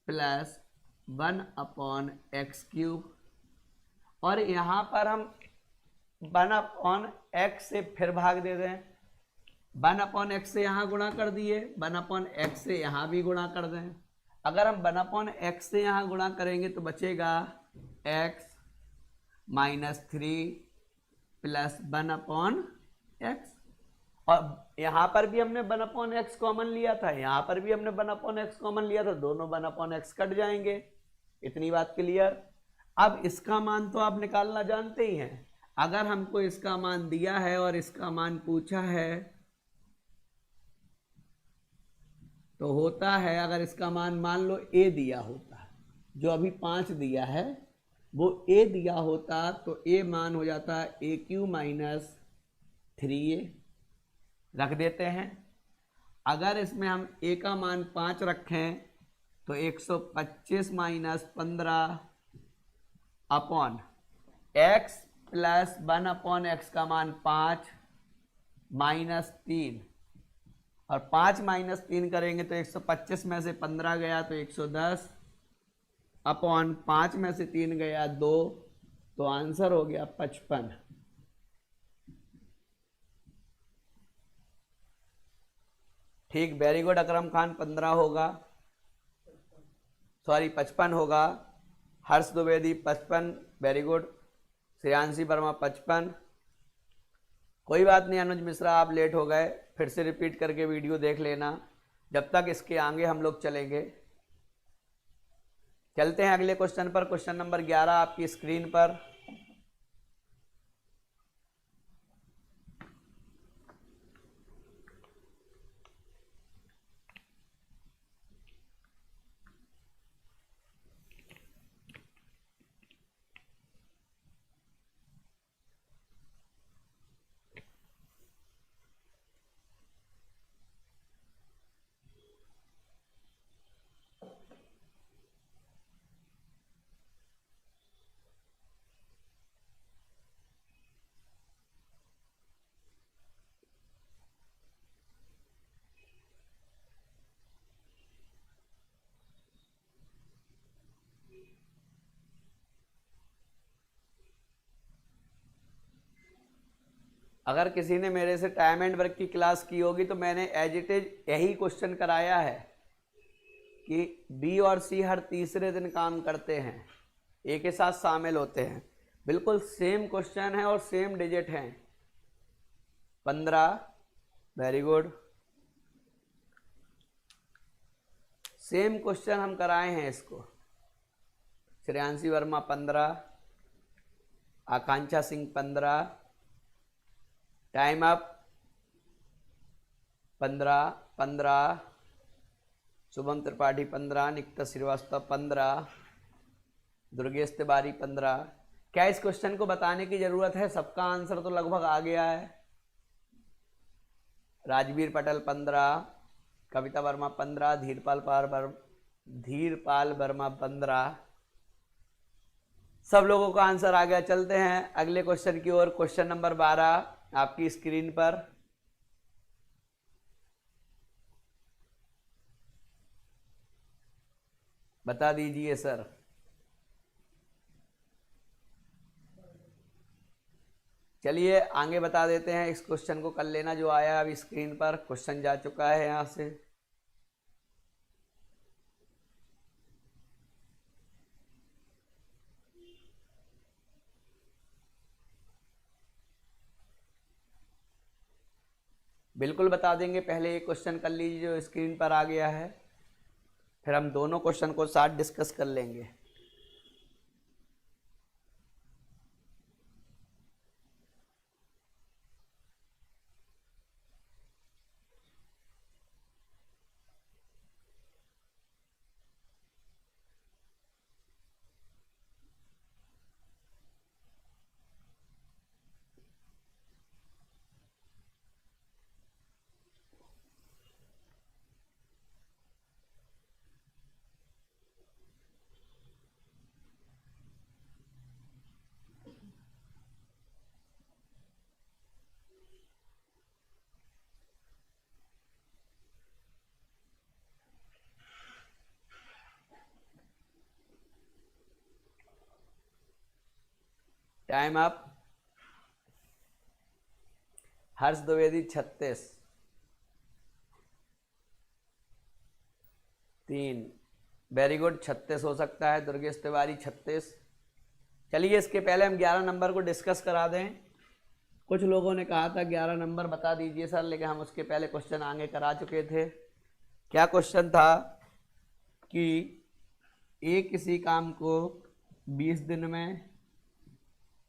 प्लस 1/x³। और यहाँ पर हम 1/x से फिर भाग दे दें, 1/x से यहाँ गुणा कर दिए, 1/x से यहाँ भी गुणा कर दें। अगर हम 1/x से यहाँ गुणा करेंगे तो बचेगा x माइनस 3 प्लस 1/x। और यहाँ पर भी हमने 1/x कॉमन लिया था, यहाँ पर भी हमने 1/x कॉमन लिया था, दोनों 1/x कट जाएंगे। इतनी बात क्लियर। अब इसका मान तो आप निकालना जानते ही हैं। अगर हमको इसका मान दिया है और इसका मान पूछा है तो होता है, अगर इसका मान लो a दिया होता, जो अभी 5 दिया है वो a दिया होता तो a मान हो जाता AQ माइनस 3a, रख देते हैं। अगर इसमें हम a का मान 5 रखें तो 125 minus 15 upon x plus 1/x का मान 5 माइनस 3, और 5 माइनस 3 करेंगे तो 125 में से 15 गया तो 110 अपॉन 5 में से 3 गया 2, तो आंसर हो गया 55। ठीक, वेरी गुड अकरम खान, 15 होगा, सॉरी 55 होगा। हर्ष द्विवेदी 55, वेरी गुड। श्रेयांशी वर्मा 55। कोई बात नहीं अनुज मिश्रा, आप लेट हो गए, फिर से रिपीट करके वीडियो देख लेना, जब तक इसके आगे हम लोग चलेंगे। चलते हैं अगले क्वेश्चन पर। क्वेश्चन नंबर 11 आपकी स्क्रीन पर। अगर किसी ने मेरे से टाइम एंड वर्क की क्लास की होगी तो मैंने एज इट इज यही क्वेश्चन कराया है कि बी और सी हर तीसरे दिन काम करते हैं, एक के साथ शामिल होते हैं। बिल्कुल सेम क्वेश्चन है और सेम डिजिट हैं। 15, वेरी गुड। सेम क्वेश्चन हम कराए हैं इसको। Shreyanshi Verma 15, Akanksha Singh 15, time up 15, 15, Shubham Tripathi 15, Nikita Srivastava 15, Durgesh Tiwari 15। क्या इस क्वेश्चन को बताने की जरूरत है? सबका आंसर तो लगभग आ गया है। राजवीर पटेल 15, कविता वर्मा 15, धीरपाल वर्मा 15। सब लोगों का आंसर आ गया। चलते हैं अगले क्वेश्चन की ओर। क्वेश्चन नंबर 12 आपकी स्क्रीन पर। बता दीजिए सर। चलिए आगे बता देते हैं। इस क्वेश्चन को कर लेना जो आया अभी स्क्रीन पर। क्वेश्चन जा चुका है यहां से। बिल्कुल बता देंगे। पहले एक क्वेश्चन कर लीजिए जो स्क्रीन पर आ गया है, फिर हम दोनों क्वेश्चन को साथ डिस्कस कर लेंगे। Time up. Harsh Dwivedi 36, 3। Very good, 36 हो सकता है। दुर्गेश तिवारी 36। चलिए इसके पहले हम 11 नंबर को डिस्कस करा दें। कुछ लोगों ने कहा था 11 नंबर बता दीजिए सर, लेकिन हम उसके पहले क्वेश्चन आगे करा चुके थे। क्या क्वेश्चन था कि ए किसी काम को 20 दिन में,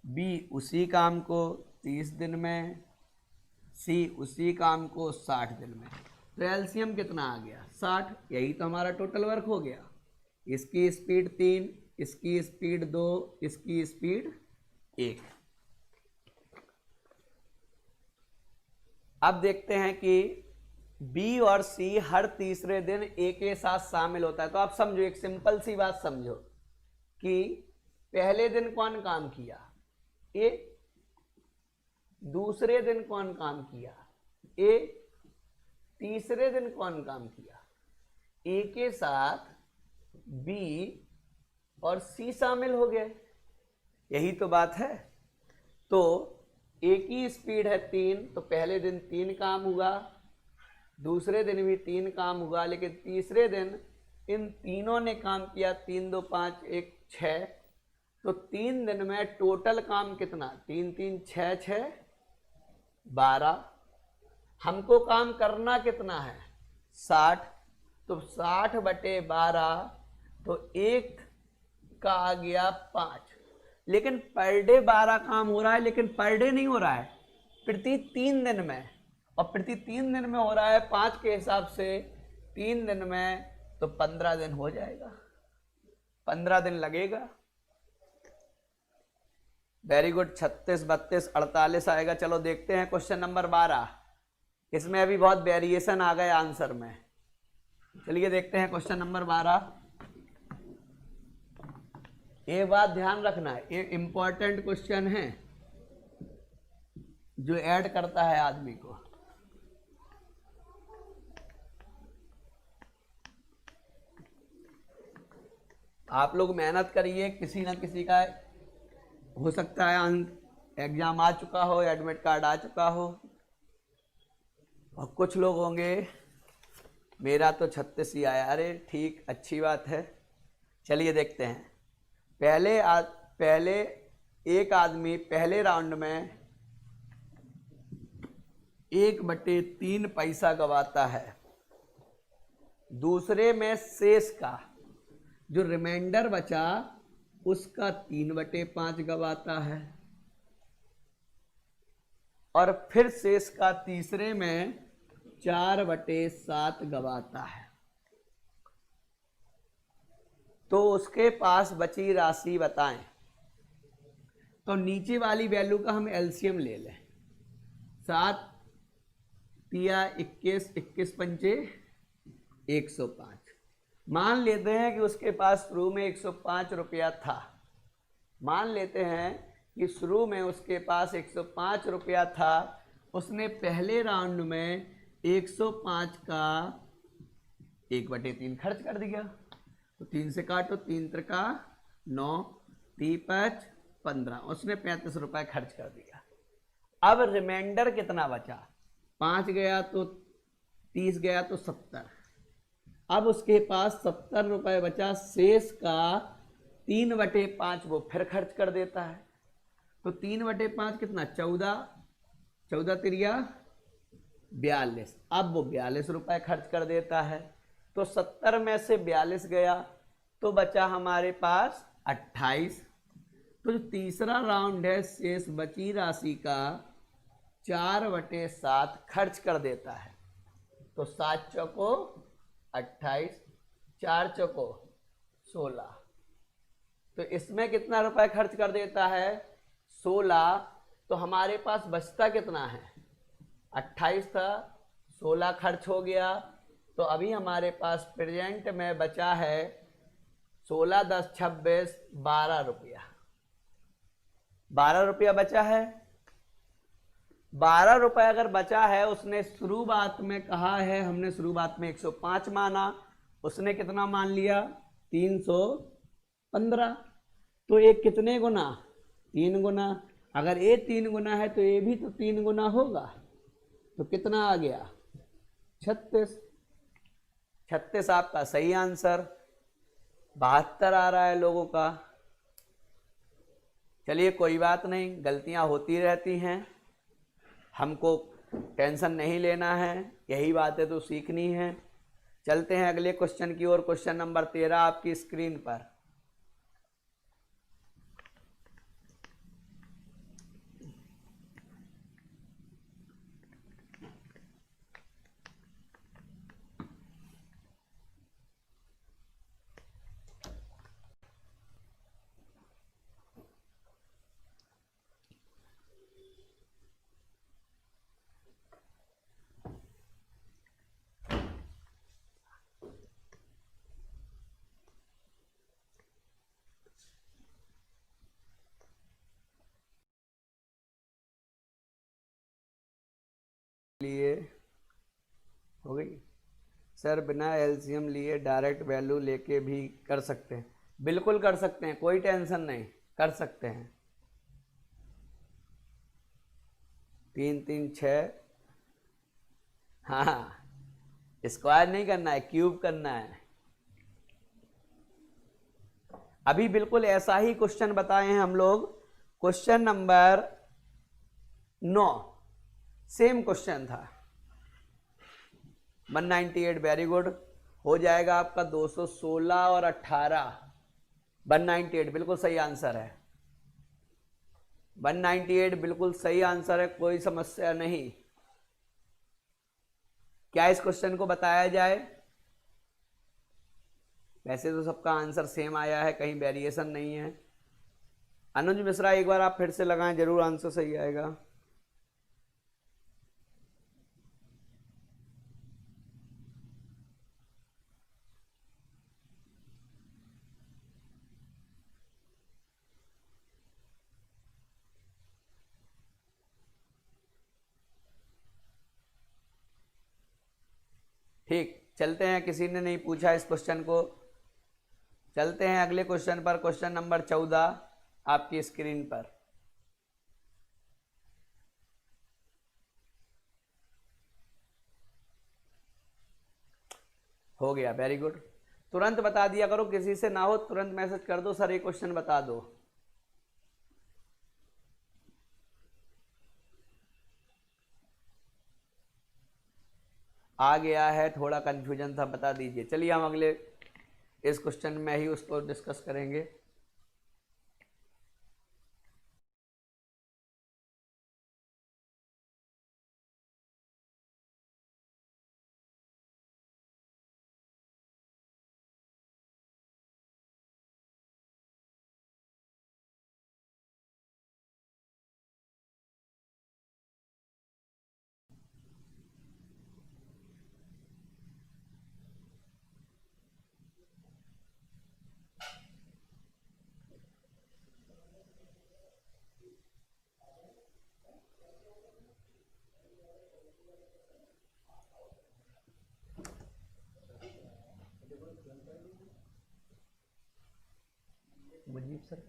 बी उसी काम को 30 दिन में, सी उसी काम को 60 दिन में। तो एलसीएम कितना आ गया? 60। यही तो हमारा टोटल वर्क हो गया। इसकी स्पीड 3, इसकी स्पीड 2, इसकी स्पीड 1। अब देखते हैं कि बी और सी हर तीसरे दिन ए के साथ शामिल होता है। तो आप समझो, एक सिंपल सी बात समझो कि पहले दिन कौन काम किया? ए। दूसरे दिन कौन काम किया? ए। तीसरे दिन कौन काम किया? ए के साथ बी और सी शामिल हो गए। यही तो बात है। तो ए की स्पीड है 3, तो पहले दिन 3 काम हुआ, दूसरे दिन भी 3 काम हुआ, लेकिन तीसरे दिन इन तीनों ने काम किया। 3 2 5 1 6। तो 3 दिन में टोटल काम कितना? 3 3 6 6 12। हमको काम करना कितना है? 60। तो 60/12, तो 1 का आ गया 5। लेकिन पर डे 12 काम हो रहा है, लेकिन पर डे नहीं हो रहा है, प्रति 3 दिन में। और प्रति 3 दिन में हो रहा है 5 के हिसाब से 3 दिन में, तो 15 दिन हो जाएगा। 15 दिन लगेगा। Very good. 36 32 48 आएगा। चलो देखते हैं क्वेश्चन नंबर 12। इसमें अभी बहुत वेरिएशन आ गए आंसर में। चलिए देखते हैं क्वेश्चन नंबर 12। ये बात ध्यान रखना है, ये इंपॉर्टेंट क्वेश्चन है जो ऐड करता है आदमी को। आप लोग मेहनत करिए। किसी ना किसी का हो सकता है एग्जाम आ चुका हो, एडमिट कार्ड आ चुका हो, और कुछ लोग होंगे मेरा तो 36 ही आया। अरे ठीक, अच्छी बात है। चलिए देखते हैं। पहले एक आदमी पहले राउंड में 1/3 पैसा गवाता है। दूसरे में शेष का जो रिमाइंडर बचा उसका 3/5 गवाता है, और फिर शेष का तीसरे में 4/7 गवाता है। तो उसके पास बची राशि बताएं। तो नीचे वाली वैल्यू का हम एलसीएम ले लें। 7 × 21 21 पंचे 105। मान लेते हैं कि उसके पास शुरू में 105 रुपया था। मान लेते हैं कि शुरू में उसके पास 105 रुपया था। उसने पहले राउंड में 105 का 1/3 खर्च कर दिया। तो 3 से काटो, 3 त्रिका 9, 3 5 15, उसने 35 रुपये खर्च कर दिया। अब रिमाइंडर कितना बचा? 5 गया तो 30 गया तो 70। अब उसके पास 70 रुपये बचा। शेष का 3/5 वो फिर खर्च कर देता है। तो 3/5 कितना? 14, 14 तिरिया 42। अब वो 42 रुपये खर्च कर देता है। तो 70 में से 42 गया तो बचा हमारे पास 28। तो जो तीसरा राउंड है, शेष बची राशि का 4/7 खर्च कर देता है। तो 7 चौको 28, 4 चौको 16। तो इसमें कितना रुपए खर्च कर देता है? 16। तो हमारे पास बचता कितना है? 28 था, 16 खर्च हो गया। तो अभी हमारे पास प्रेजेंट में बचा है 16 10 26 12 रुपया। 12 रुपया बचा है। 12 रुपये अगर बचा है, उसने शुरुआत में कहा है, हमने शुरुआत में 105 माना, उसने कितना मान लिया? 315। तो ये कितने गुना? 3 गुना। अगर ये 3 गुना है तो ये भी तो 3 गुना होगा। तो कितना आ गया? 36। 36 आपका सही आंसर। 72 आ रहा है लोगों का। चलिए कोई बात नहीं, गलतियां होती रहती हैं, हमको टेंशन नहीं लेना है, यही बातें तो सीखनी है। चलते हैं अगले क्वेश्चन की ओर। क्वेश्चन नंबर 13 आपकी स्क्रीन पर। लिए हो गई सर, बिना एलसीएम लिए डायरेक्ट वैल्यू लेके भी कर सकते हैं? बिल्कुल कर सकते हैं, कोई टेंशन नहीं, कर सकते हैं। 3 3 6। हाँ, स्क्वायर नहीं करना है, क्यूब करना है। अभी बिल्कुल ऐसा ही क्वेश्चन बताए हैं हम लोग। क्वेश्चन नंबर 9 सेम क्वेश्चन था। 198, वेरी गुड। हो जाएगा आपका 216 और 18। 198 बिल्कुल सही आंसर है। 198 बिल्कुल सही आंसर है, कोई समस्या नहीं। क्या इस क्वेश्चन को बताया जाए? वैसे तो सबका आंसर सेम आया है, कहीं वेरिएशन नहीं है। अनुज मिश्रा एक बार आप फिर से लगाएं, जरूर आंसर सही आएगा। ठीक, चलते हैं, किसी ने नहीं पूछा इस क्वेश्चन को। चलते हैं अगले क्वेश्चन पर। क्वेश्चन नंबर 14 आपकी स्क्रीन पर। हो गया, वेरी गुड। तुरंत बता दिया करो, किसी से ना हो तुरंत मैसेज कर दो, सर ये क्वेश्चन बता दो। आ गया है, थोड़ा कंफ्यूजन था, बता दीजिए। चलिए हम अगले इस क्वेश्चन में ही उसको डिस्कस करेंगे। मुजीब सर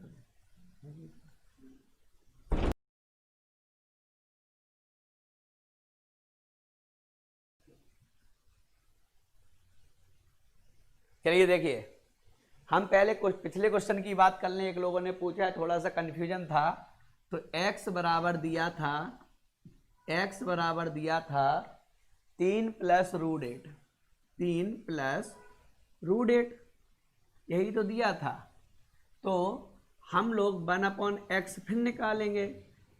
चलिए देखिए, हम पहले पिछले क्वेश्चन की बात कर लें। एक लोगों ने पूछा है, थोड़ा सा कंफ्यूजन था। तो x बराबर दिया था, x बराबर दिया था 3 + √8, 3 + √8, यही तो दिया था। तो हम लोग 1/x फिर निकालेंगे।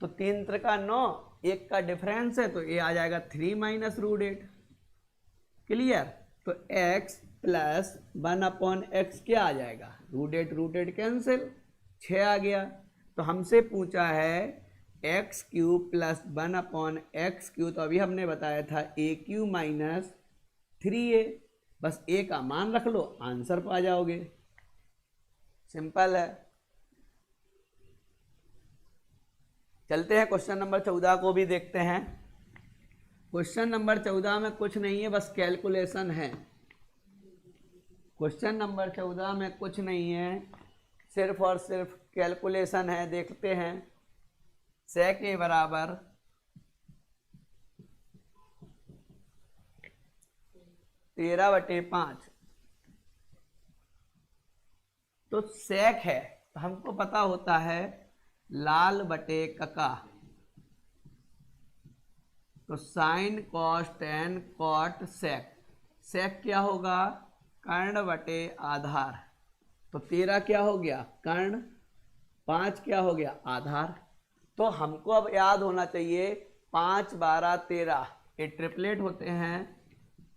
तो 3 त्रिका 9, 1 का डिफरेंस है, तो ये आ जाएगा 3 - √8। क्लियर? तो x + 1/x क्या आ जाएगा? √8 कैंसिल, 6 आ गया। तो हमसे पूछा है x³ + 1/x³, तो अभी हमने बताया था a³ - 3a। बस a का मान रख लो, आंसर पा जाओगे। सिंपल है। चलते हैं क्वेश्चन नंबर 14 को भी देखते हैं। क्वेश्चन नंबर 14 में कुछ नहीं है, बस कैलकुलेशन है। क्वेश्चन नंबर 14 में कुछ नहीं है, सिर्फ और सिर्फ कैलकुलेशन है। देखते हैं। sec a बराबर 13/5। तो sec है, तो हमको पता होता है लाल बटे कका। तो sine cos tan cot sec, sec क्या होगा? कर्ण बटे आधार। तो 13 क्या हो गया? कर्ण। 5 क्या हो गया? आधार। तो हमको अब याद होना चाहिए 5, 12, 13 ये ट्रिपलेट होते हैं।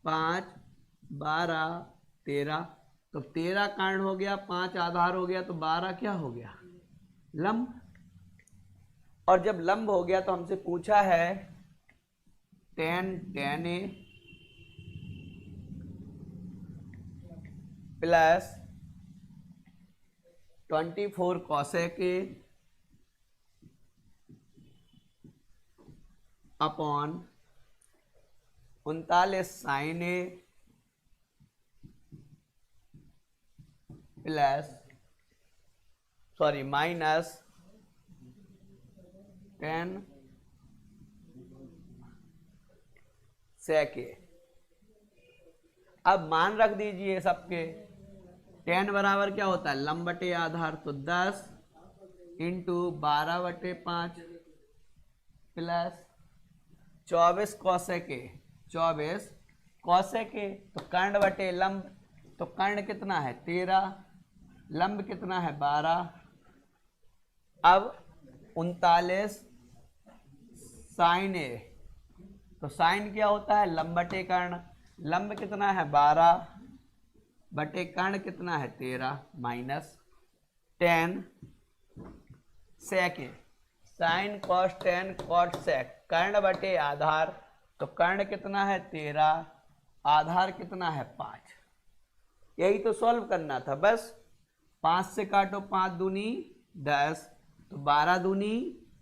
5, 12, 13। तो 13 कर्ण हो गया, 5 आधार हो गया, तो 12 क्या हो गया? लंब। और जब लंब हो गया तो हमसे पूछा है tan a plus 24 cosec a upon 39 sin a minus 10 sec a। अब मान रख दीजिए सबके। tan बराबर क्या होता है? लंब बटे आधार। तो 10 × 12/5 plus 24 cosec a, 24 cosec a। तो कर्ण बटे लंब, तो कर्ण कितना है? 13, लंब कितना है? 12। अब 39 sin a, तो साइन क्या होता है? लंब बटे कर्ण। लंब कितना है? 12 बटे कर्ण कितना है? 13 minus 10 sec a, sine cos tan cot sec, कर्ण बटे आधार। तो कर्ण कितना है? 13, आधार कितना है? 5। यही तो सॉल्व करना था बस। 5 से काटो, 5 दूनी 10, तो 12 दूनी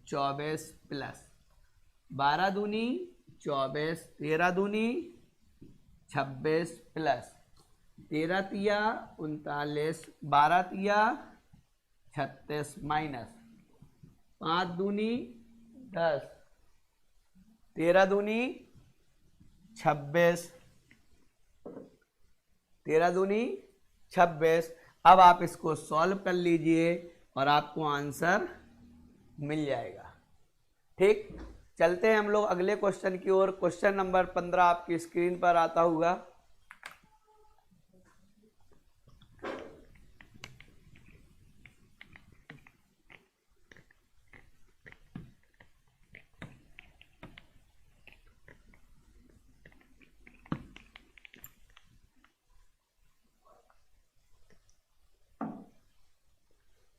24 प्लस 12 दूनी 24, 13 दूनी 26 प्लस 13 तिया 39, 12 तिया 36 माइनस 5 दूनी 10, 13 दूनी 26, 13 दूनी 26। अब आप इसको सॉल्व कर लीजिए और आपको आंसर मिल जाएगा। ठीक, चलते हैं हम लोग अगले क्वेश्चन की ओर। क्वेश्चन नंबर 15 आपकी स्क्रीन पर आता होगा।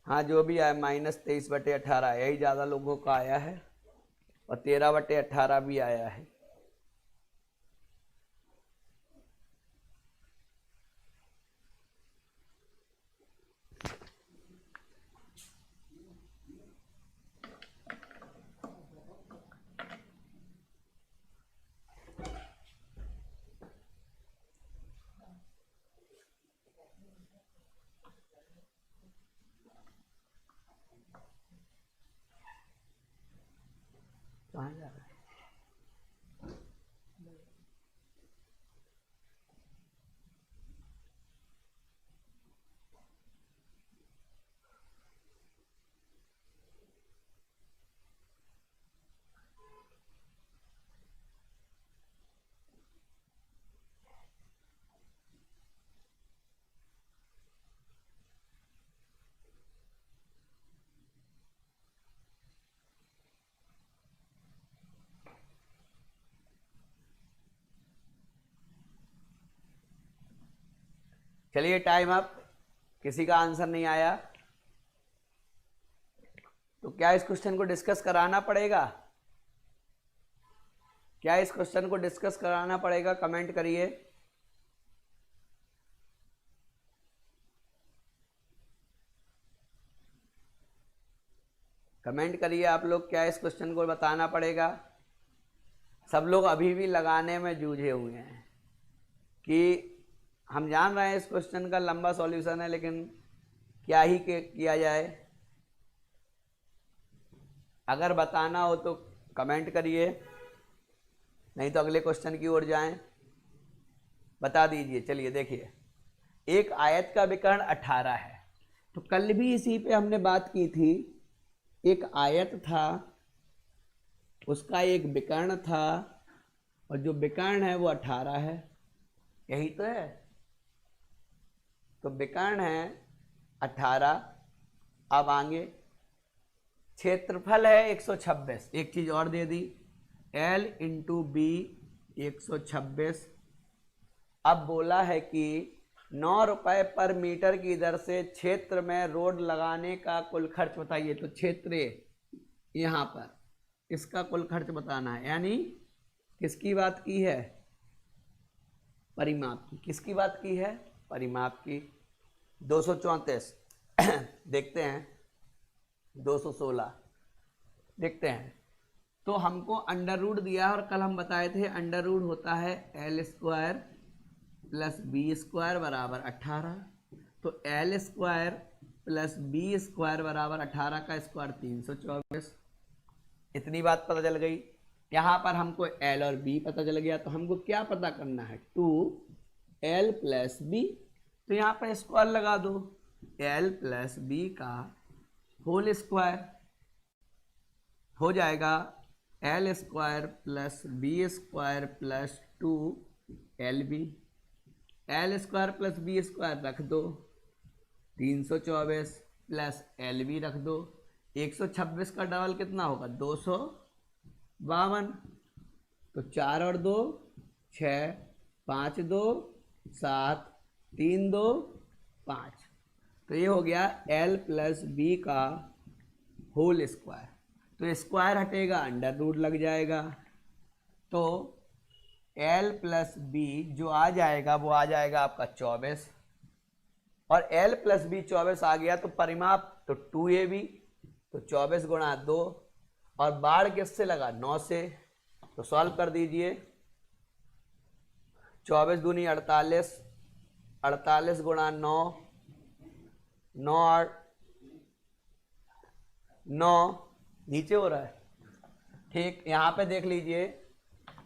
हाँ, जो भी आया -23/18, यही ज़्यादा लोगों का आया है, और 13/18 भी आया है। कहाँ जा रहा है? चलिए टाइम अप। किसी का आंसर नहीं आया तो क्या इस क्वेश्चन को डिस्कस कराना पड़ेगा? क्या इस क्वेश्चन को डिस्कस कराना पड़ेगा? कमेंट करिए। कमेंट करिए आप लोग, क्या इस क्वेश्चन को बताना पड़ेगा? सब लोग अभी भी लगाने में जूझे हुए हैं कि हम जान रहे हैं इस क्वेश्चन का लंबा सॉल्यूशन है, लेकिन क्या ही किया जाए। अगर बताना हो तो कमेंट करिए, नहीं तो अगले क्वेश्चन की ओर जाएं। बता दीजिए। चलिए देखिए, एक आयत का विकर्ण 18 है। तो कल भी इसी पे हमने बात की थी। एक आयत था, उसका एक विकर्ण था, और जो विकर्ण है वो 18 है। यही तो है। तो विकर्ण है 18। अब आगे क्षेत्रफल है 126। एक चीज और दे दी, L इंटू बी 126। अब बोला है कि 9 रुपए पर मीटर की दर से क्षेत्र में रोड लगाने का कुल खर्च बताइए। तो क्षेत्र यहाँ पर इसका कुल खर्च बताना है, यानी किसकी बात की है? परिमाप की। किसकी बात की है? परिमाप की। 234 देखते हैं, 216 देखते हैं। तो हमको अंडर रूट दिया है, और कल हम बताए थे अंडर रूट होता है L square plus B square बराबर 18। तो L square plus B square बराबर 18 का स्क्वायर 324। इतनी बात पता चल गई। यहाँ पर हमको L और B पता चल गया, तो हमको क्या पता करना है? 2L plus B. तो यहाँ पर स्क्वायर लगा दो, L प्लस बी का होल स्क्वायर हो जाएगा L square plus B square plus 2LB। L square plus B square रख दो, 324 प्लस LB रख दो। 126 का डबल कितना होगा? 252। तो 4 और 2 6, 5 2 7, 3 2 5। तो ये हो गया L प्लस बी का होल स्क्वायर। तो स्क्वायर हटेगा, अंडर रूट लग जाएगा। तो L प्लस बी जो आ जाएगा वो आ जाएगा आपका 24। और L प्लस बी 24 आ गया तो परिमाप तो 2AB। तो 24 गुणा 2, और बाढ़ किससे लगा? 9 से। तो सॉल्व कर दीजिए। 24 दूनी 48, 48 गुणा 9, 9 8 9 नीचे हो रहा है। ठीक, यहाँ पे देख लीजिए,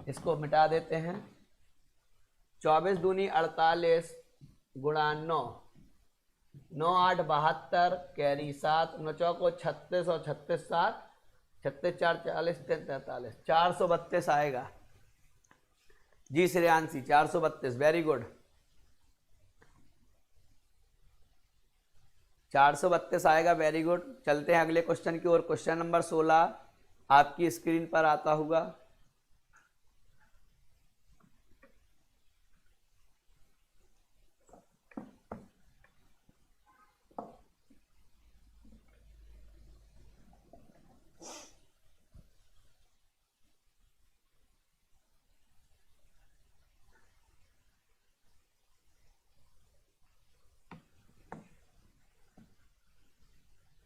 इसको मिटा देते हैं। 24 दूनी 48 गुणा 9, 9 8 72, कैरी 7, 9 चौको 36, और 36 7, 36 4 40, 3 43, 432 आएगा। जी श्रेयांशी 432, वेरी गुड। 432 आएगा, वेरी गुड। चलते हैं अगले क्वेश्चन की ओर। क्वेश्चन नंबर 16 आपकी स्क्रीन पर आता होगा।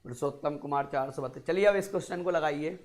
पुरुषोत्तम कुमार 432। चलिए अब इस क्वेश्चन को लगाइए।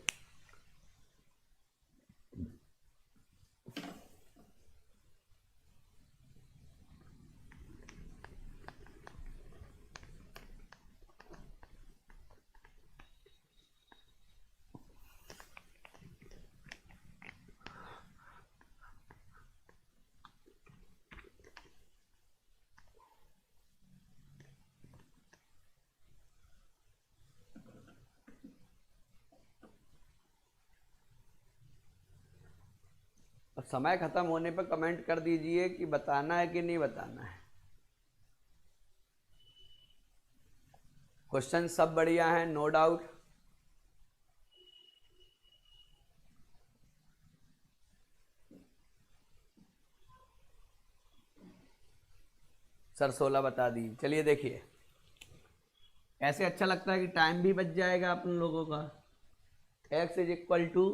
समय खत्म होने पर कमेंट कर दीजिए कि बताना है कि नहीं बताना है। क्वेश्चन सब बढ़िया हैं, नो डाउट। सर 16 बता दी। चलिए देखिए, ऐसे अच्छा लगता है कि टाइम भी बच जाएगा अपन लोगों का। x is equal to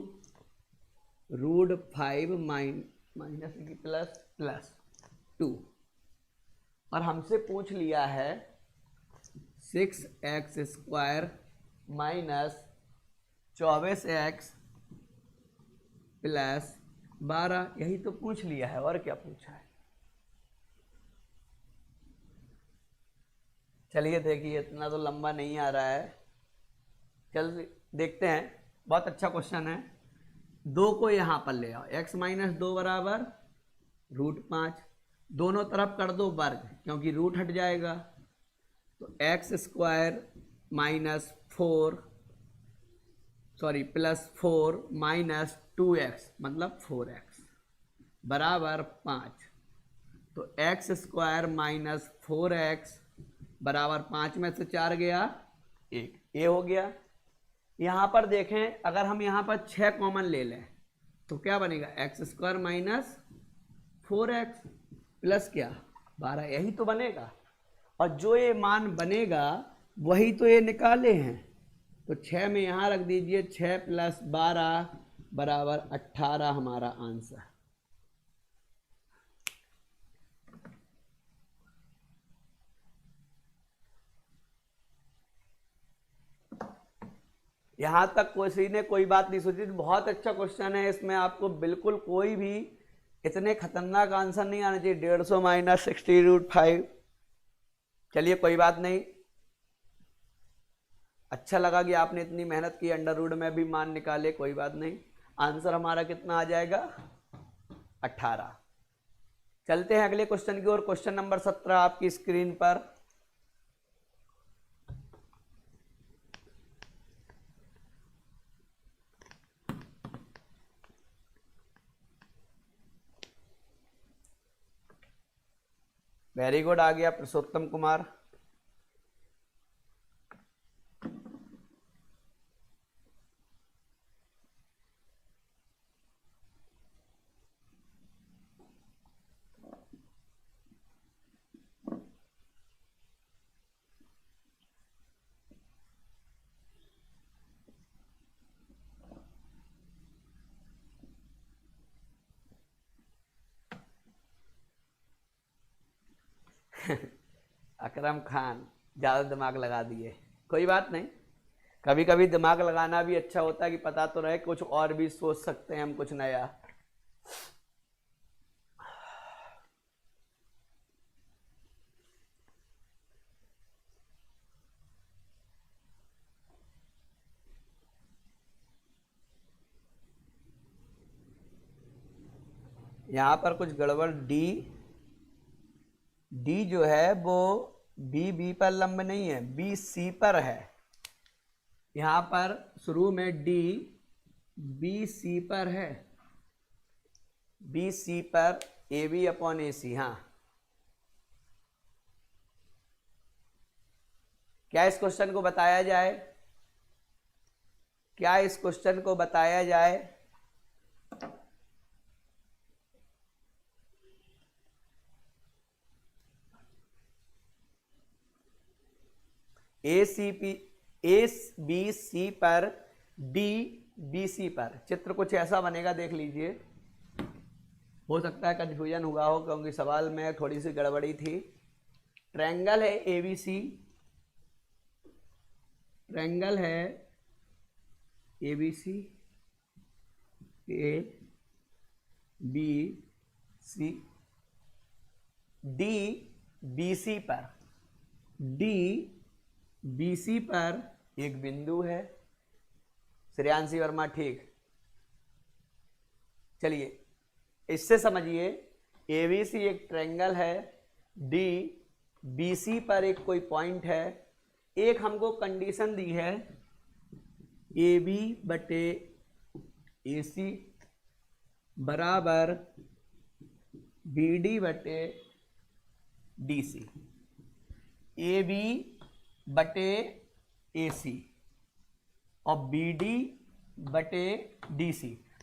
√5 minus plus 2, और हमसे पूछ लिया है 6x² माइनस 24x प्लस 12। यही तो पूछ लिया है, और क्या पूछा है। चलिए देखिए, इतना तो लंबा नहीं आ रहा है, चल देखते हैं। बहुत अच्छा क्वेश्चन है। 2 को यहाँ पर ले आओ, x माइनस 2 बराबर √5, दोनों तरफ कर दो वर्ग क्योंकि रूट हट जाएगा। तो x² minus 4 plus 4 minus 2x मतलब 4x बराबर 5। तो x² माइनस 4x बराबर 5 में से 4 गया 1, ये हो गया। यहाँ पर देखें, अगर हम यहाँ पर 6 कॉमन ले लें तो क्या बनेगा, x² माइनस 4x प्लस क्या 12, यही तो बनेगा। और जो ये मान बनेगा वही तो ये निकाले हैं। तो 6 में यहाँ रख दीजिए, 6 प्लस 12 बराबर 18 हमारा आंसर। यहाँ तक किसी ने कोई बात नहीं सोची। बहुत अच्छा क्वेश्चन है, इसमें आपको बिल्कुल कोई भी इतने खतरनाक आंसर नहीं आना चाहिए। 150 माइनस 60√5। चलिए कोई बात नहीं, अच्छा लगा कि आपने इतनी मेहनत की, अंडर रूट में भी मान निकाले, कोई बात नहीं। आंसर हमारा कितना आ जाएगा, 18। चलते हैं अगले क्वेश्चन की ओर। क्वेश्चन नंबर 17 आपकी स्क्रीन पर। वेरी गुड, आ गया पुरुषोत्तम कुमार। अकरम खान ज़्यादा दिमाग लगा दिए, कोई बात नहीं। कभी कभी दिमाग लगाना भी अच्छा होता है कि पता तो रहे कुछ और भी सोच सकते हैं हम, कुछ नया। यहाँ पर कुछ गड़बड़, डी जो है वो बी पर लंब नहीं है, बी सी पर है। यहाँ पर शुरू में डी बी सी पर है, बी सी पर ए बी अपॉन ए सी। हाँ, क्या इस क्वेश्चन को बताया जाए, क्या इस क्वेश्चन को बताया जाए। ए बी सी पर डी बी सी पर, चित्र कुछ ऐसा बनेगा, देख लीजिए। हो सकता है कंफ्यूजन हुआ हो क्योंकि सवाल में थोड़ी सी गड़बड़ी थी। ट्रायंगल है ए बी सी, ट्रायंगल है A B C, A B C, D B C पर, डी बी सी पर एक बिंदु है। श्रेयांशी वर्मा, ठीक। चलिए इससे समझिए, ए बी सी एक ट्रायंगल है, डी बी सी पर एक कोई पॉइंट है। एक हमको कंडीशन दी है ए बी बटे ए सी बराबर BD बटे DC, AB बटे AC और BD बटे DC।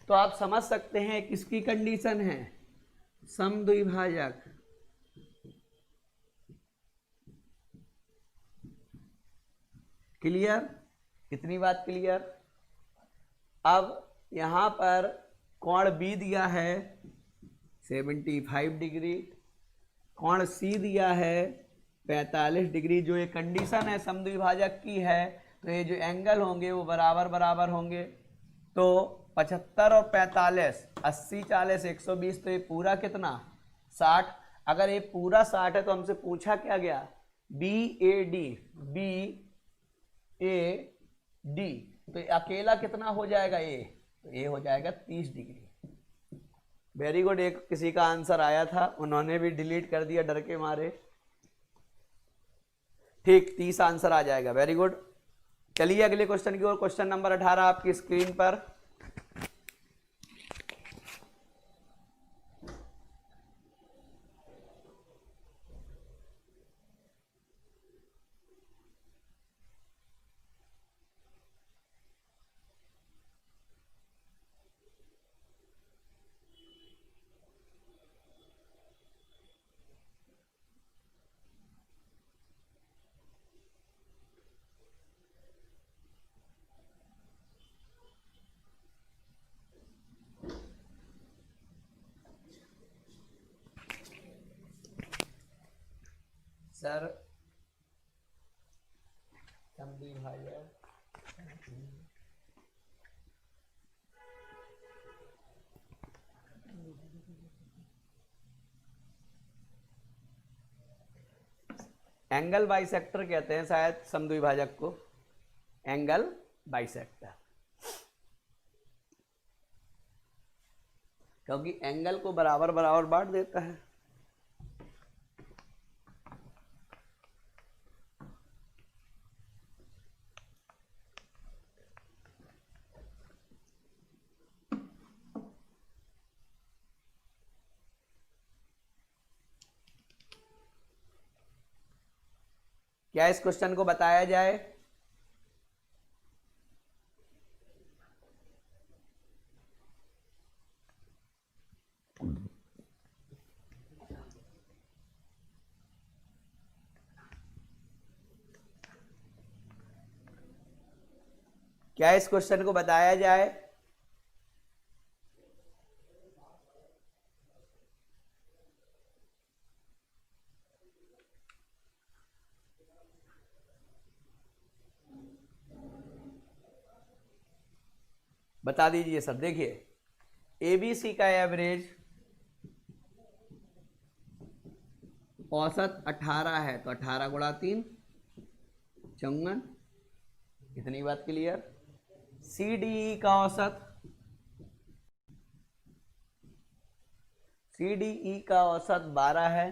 तो आप समझ सकते हैं किसकी कंडीशन है, समद्विभाजक। क्लियर, इतनी बात क्लियर। अब यहां पर कोण B दिया है 75 डिग्री, कोण C दिया है 45 डिग्री। जो ये कंडीशन है समद्विभाजक की है, तो ये जो एंगल होंगे वो बराबर बराबर होंगे। तो 75 और 45, 80 40 120, तो ये पूरा कितना 60। अगर ये पूरा 60 है तो हमसे पूछा क्या गया, BAD, BAD, तो अकेला कितना हो जाएगा ये, तो ये हो जाएगा 30 डिग्री। Very good. एक किसी का आंसर आया था, उन्होंने भी डिलीट कर दिया डर के मारे। ठीक, 30 आंसर आ जाएगा। Very good. चलिए अगले क्वेश्चन की ओर। क्वेश्चन नंबर 18 आपकी स्क्रीन पर। सर समद्विभाजक एंगल बाइसेक्टर कहते हैं शायद समद्विभाजक को, एंगल बाइसेक्टर, क्योंकि एंगल को बराबर बराबर बांट देता है। क्या इस क्वेश्चन को बताया जाए? क्या इस क्वेश्चन को बताया जाए? बता दीजिए सर। देखिए, ABC का एवरेज औसत 18 है, तो 18 गुणा 3 54, इतनी बात क्लियर। CDE का औसत, CDE का औसत 12 है,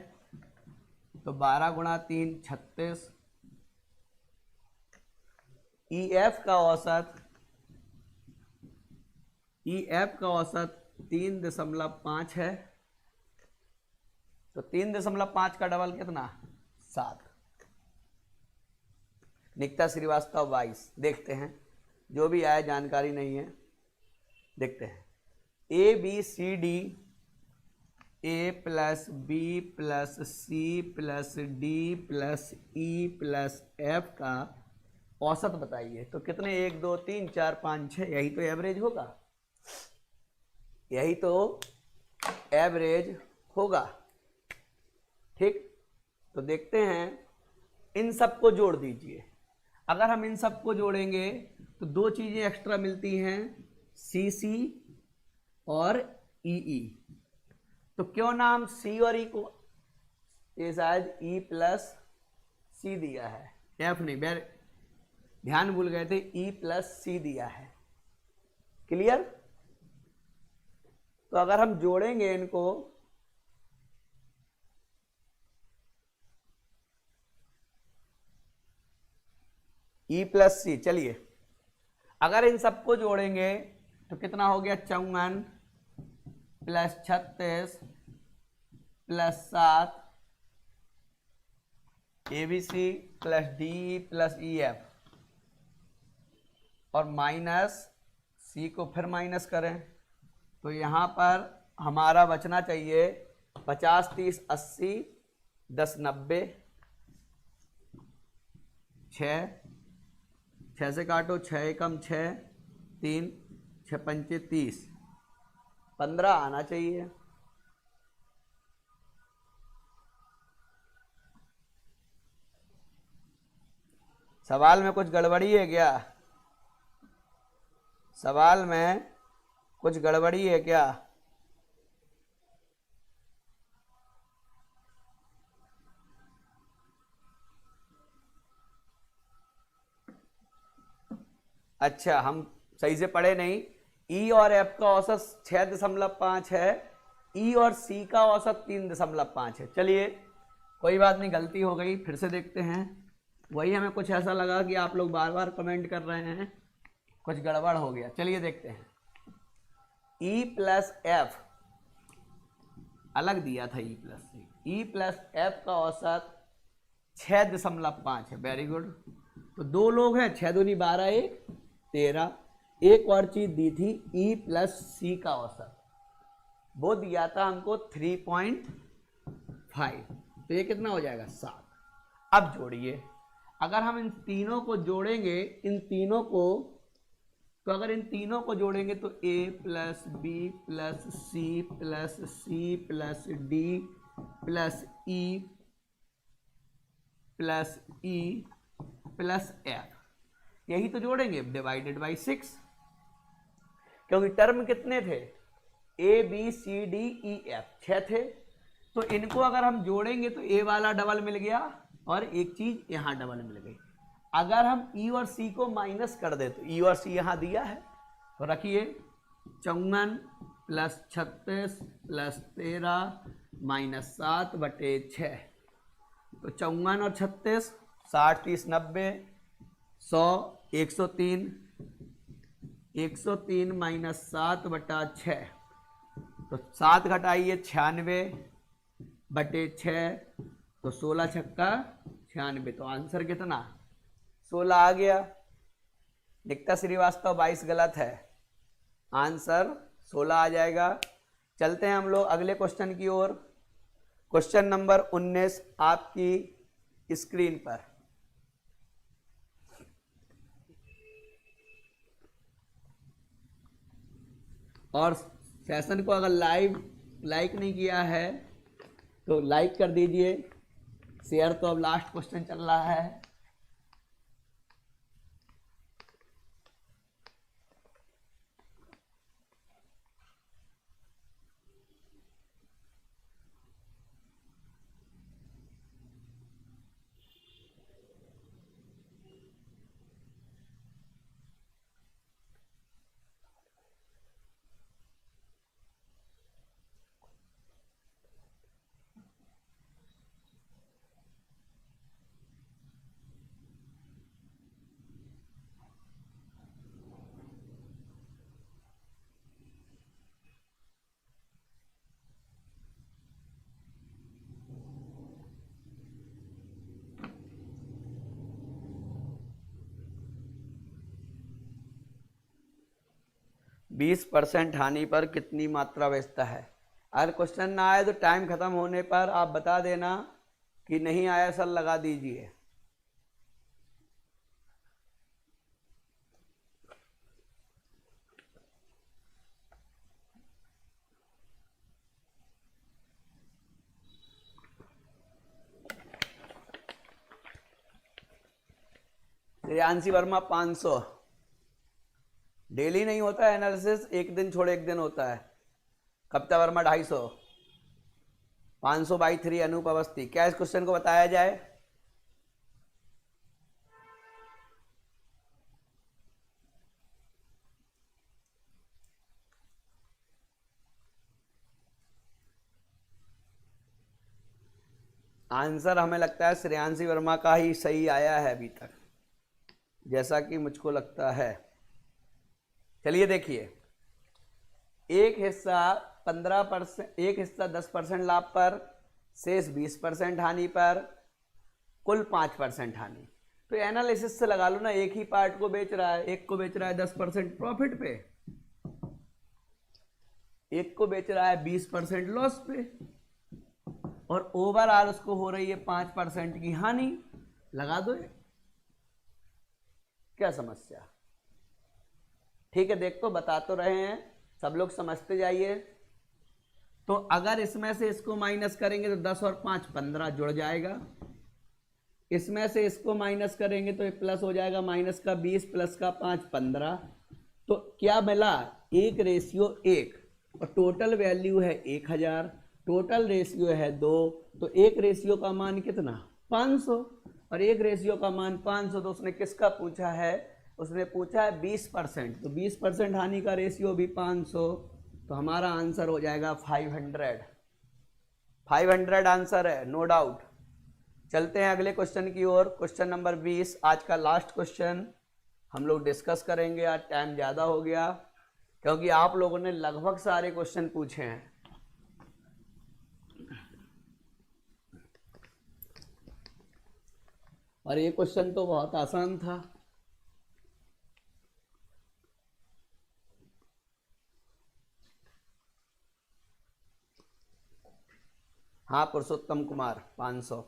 तो 12 गुणा 3 36। EF का औसत, EF का औसत 3.5 है, तो 3.5 का डबल कितना 7। निकिता श्रीवास्तव 22। देखते हैं, जो भी आया जानकारी नहीं है, देखते हैं। ABCD A plus B plus C plus D plus E plus F का औसत बताइए। तो कितने, 1 2 3 4 5 6, यही तो एवरेज होगा, यही तो एवरेज होगा। ठीक, तो देखते हैं, इन सबको जोड़ दीजिए। अगर हम इन सबको जोड़ेंगे तो दो चीजें एक्स्ट्रा मिलती हैं, CC और EE। तो क्यों नाम C और E को, ये शायद E प्लस C दिया है, F नहीं, ध्यान भूल गए थे, E प्लस C दिया है। क्लियर? तो अगर हम जोड़ेंगे इनको, E प्लस C, चलिए अगर इन सबको जोड़ेंगे तो कितना हो गया 54, plus 36 plus 7 ABC plus DE plus EF और माइनस C को फिर माइनस करें तो यहाँ पर हमारा बचना चाहिए 50 30 80 10 90 6 से काटो 6 एकम 6 3 6 पंचे 30 15 आना चाहिए। सवाल में कुछ गड़बड़ी है क्या? सवाल में कुछ गड़बड़ी है क्या? अच्छा, हम सही से पढ़े नहीं। ई और एफ का औसत 6.5 है, ई और सी का औसत 3.5 है। चलिए कोई बात नहीं, गलती हो गई, फिर से देखते हैं। वही हमें कुछ ऐसा लगा कि आप लोग बार बार कमेंट कर रहे हैं, कुछ गड़बड़ हो गया। चलिए देखते हैं। ई प्लस एफ अलग दिया था, ई प्लस सी। ई प्लस एफ का औसत 6.5 है। Very good. तो दो लोग हैं, 6 दूनी 12 1 13। एक और चीज दी थी, ई प्लस सी का औसत, वो दिया था हमको 3.5। तो ये कितना हो जाएगा? 7। अब जोड़िए, अगर हम इन तीनों को जोड़ेंगे, इन तीनों को, तो अगर इन तीनों को जोड़ेंगे तो a plus B plus C plus C plus D plus E plus E plus F, यही तो जोड़ेंगे डिवाइडेड बाई 6। क्योंकि टर्म कितने थे? A B C D E F 6 थे। तो इनको अगर हम जोड़ेंगे तो ए वाला डबल मिल गया और एक चीज यहां डबल मिल गई। अगर हम ई और सी को माइनस कर दे तो ई और सी यहां दिया है, तो रखिए 54 प्लस 36 प्लस 13 माइनस 7 बटे 6। तो 54 और 36 60 30 90 100 103 103 माइनस 7 बटा 6। तो 7 घटाइए 96 बटे 6, तो 16 छक्का 96। तो आंसर कितना? 16 आ गया। निकिता श्रीवास्तव 22 गलत है, आंसर 16 आ जाएगा। चलते हैं हम लोग अगले क्वेश्चन की ओर। क्वेश्चन नंबर 19 आपकी स्क्रीन पर। और सेशन को अगर लाइक नहीं किया है तो लाइक कर दीजिए, शेयर तो अब लास्ट क्वेश्चन चल रहा है। बीस % हानि पर कितनी मात्रा बेचता है? अगर क्वेश्चन ना आए तो टाइम खत्म होने पर आप बता देना कि नहीं आया सर, लगा दीजिए। श्रेयांशी वर्मा 500। डेली नहीं होता है एनालिसिस, एक दिन छोड़ एक दिन होता है। कविता वर्मा 250। 500/3 अनूप अवस्थी। क्या इस क्वेश्चन को बताया जाए? आंसर हमें लगता है श्रेयांशी वर्मा का ही सही आया है अभी तक, जैसा कि मुझको लगता है। चलिए देखिए, एक हिस्सा 15%, एक हिस्सा 10% लाभ पर, शेष 20% हानि पर, कुल 5% हानि। तो एनालिसिस से लगा लो ना, एक ही पार्ट को बेच रहा है, एक को बेच रहा है 10% प्रॉफिट पे, एक को बेच रहा है 20% लॉस पे, और ओवरऑल उसको हो रही है 5% की हानि। लगा दो, क्या समस्या? ठीक है, देख तो बता तो रहे हैं, सब लोग समझते जाइए। तो अगर इसमें से इसको माइनस करेंगे तो 10 और 5 15 जुड़ जाएगा, इसमें से इसको माइनस करेंगे तो ये प्लस हो जाएगा, माइनस का 20 प्लस का 5 15। तो क्या मिला? 1:1, और टोटल वैल्यू है 1000, टोटल रेशियो है 2, तो एक रेशियो का मान कितना? 500, और एक रेशियो का मान 500। तो उसने किसका पूछा है? उसने पूछा है 20%, तो 20% हानि का रेशियो भी 500, तो हमारा आंसर हो जाएगा 500। 500 आंसर है, नो डाउट। चलते हैं अगले क्वेश्चन की ओर। क्वेश्चन नंबर 20, आज का लास्ट क्वेश्चन हम लोग डिस्कस करेंगे। आज टाइम ज़्यादा हो गया क्योंकि आप लोगों ने लगभग सारे क्वेश्चन पूछे हैं। और ये क्वेश्चन तो बहुत आसान था। हाँ, पुरुषोत्तम कुमार 500।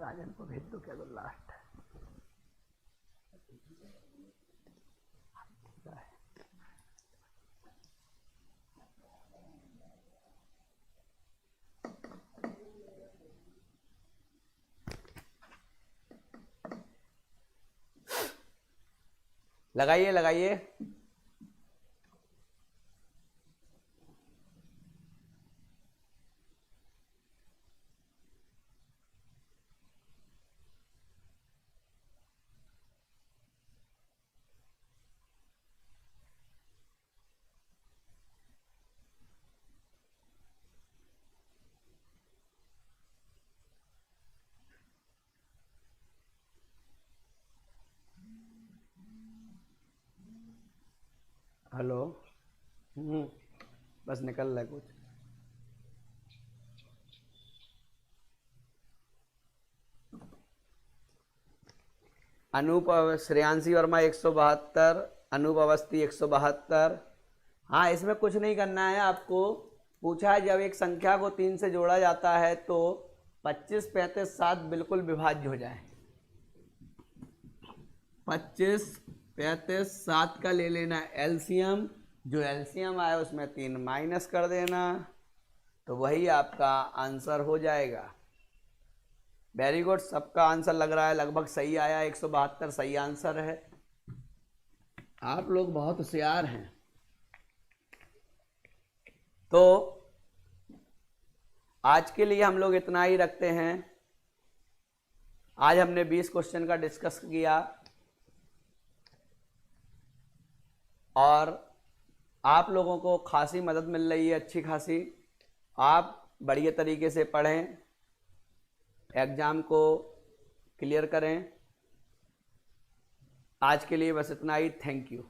राजन को भेज दो क्या तो लास्ट। लगाइए लगाइए। हेलो। बस निकल रहा है कुछ। अनूप श्रेयांशी वर्मा 172, अनूप अवस्थी 172। हाँ, इसमें कुछ नहीं करना है आपको। पूछा है जब एक संख्या को 3 से जोड़ा जाता है तो 25, 35, 7 बिल्कुल विभाज्य हो जाए। 25, 35, 7 का ले लेना एलसीएम, जो एलसीएम आया उसमें 3 माइनस कर देना, तो वही आपका आंसर हो जाएगा। वेरी गुड, सबका आंसर लग रहा है लगभग सही आया। 172 सही आंसर है। आप लोग बहुत होशियार हैं। तो आज के लिए हम लोग इतना ही रखते हैं। आज हमने 20 क्वेश्चन का डिस्कस किया और आप लोगों को खासी मदद मिल रही है, अच्छी खासी। आप बढ़िया तरीके से पढ़ें, एग्ज़ाम को क्लियर करें। आज के लिए बस इतना ही। Thank you.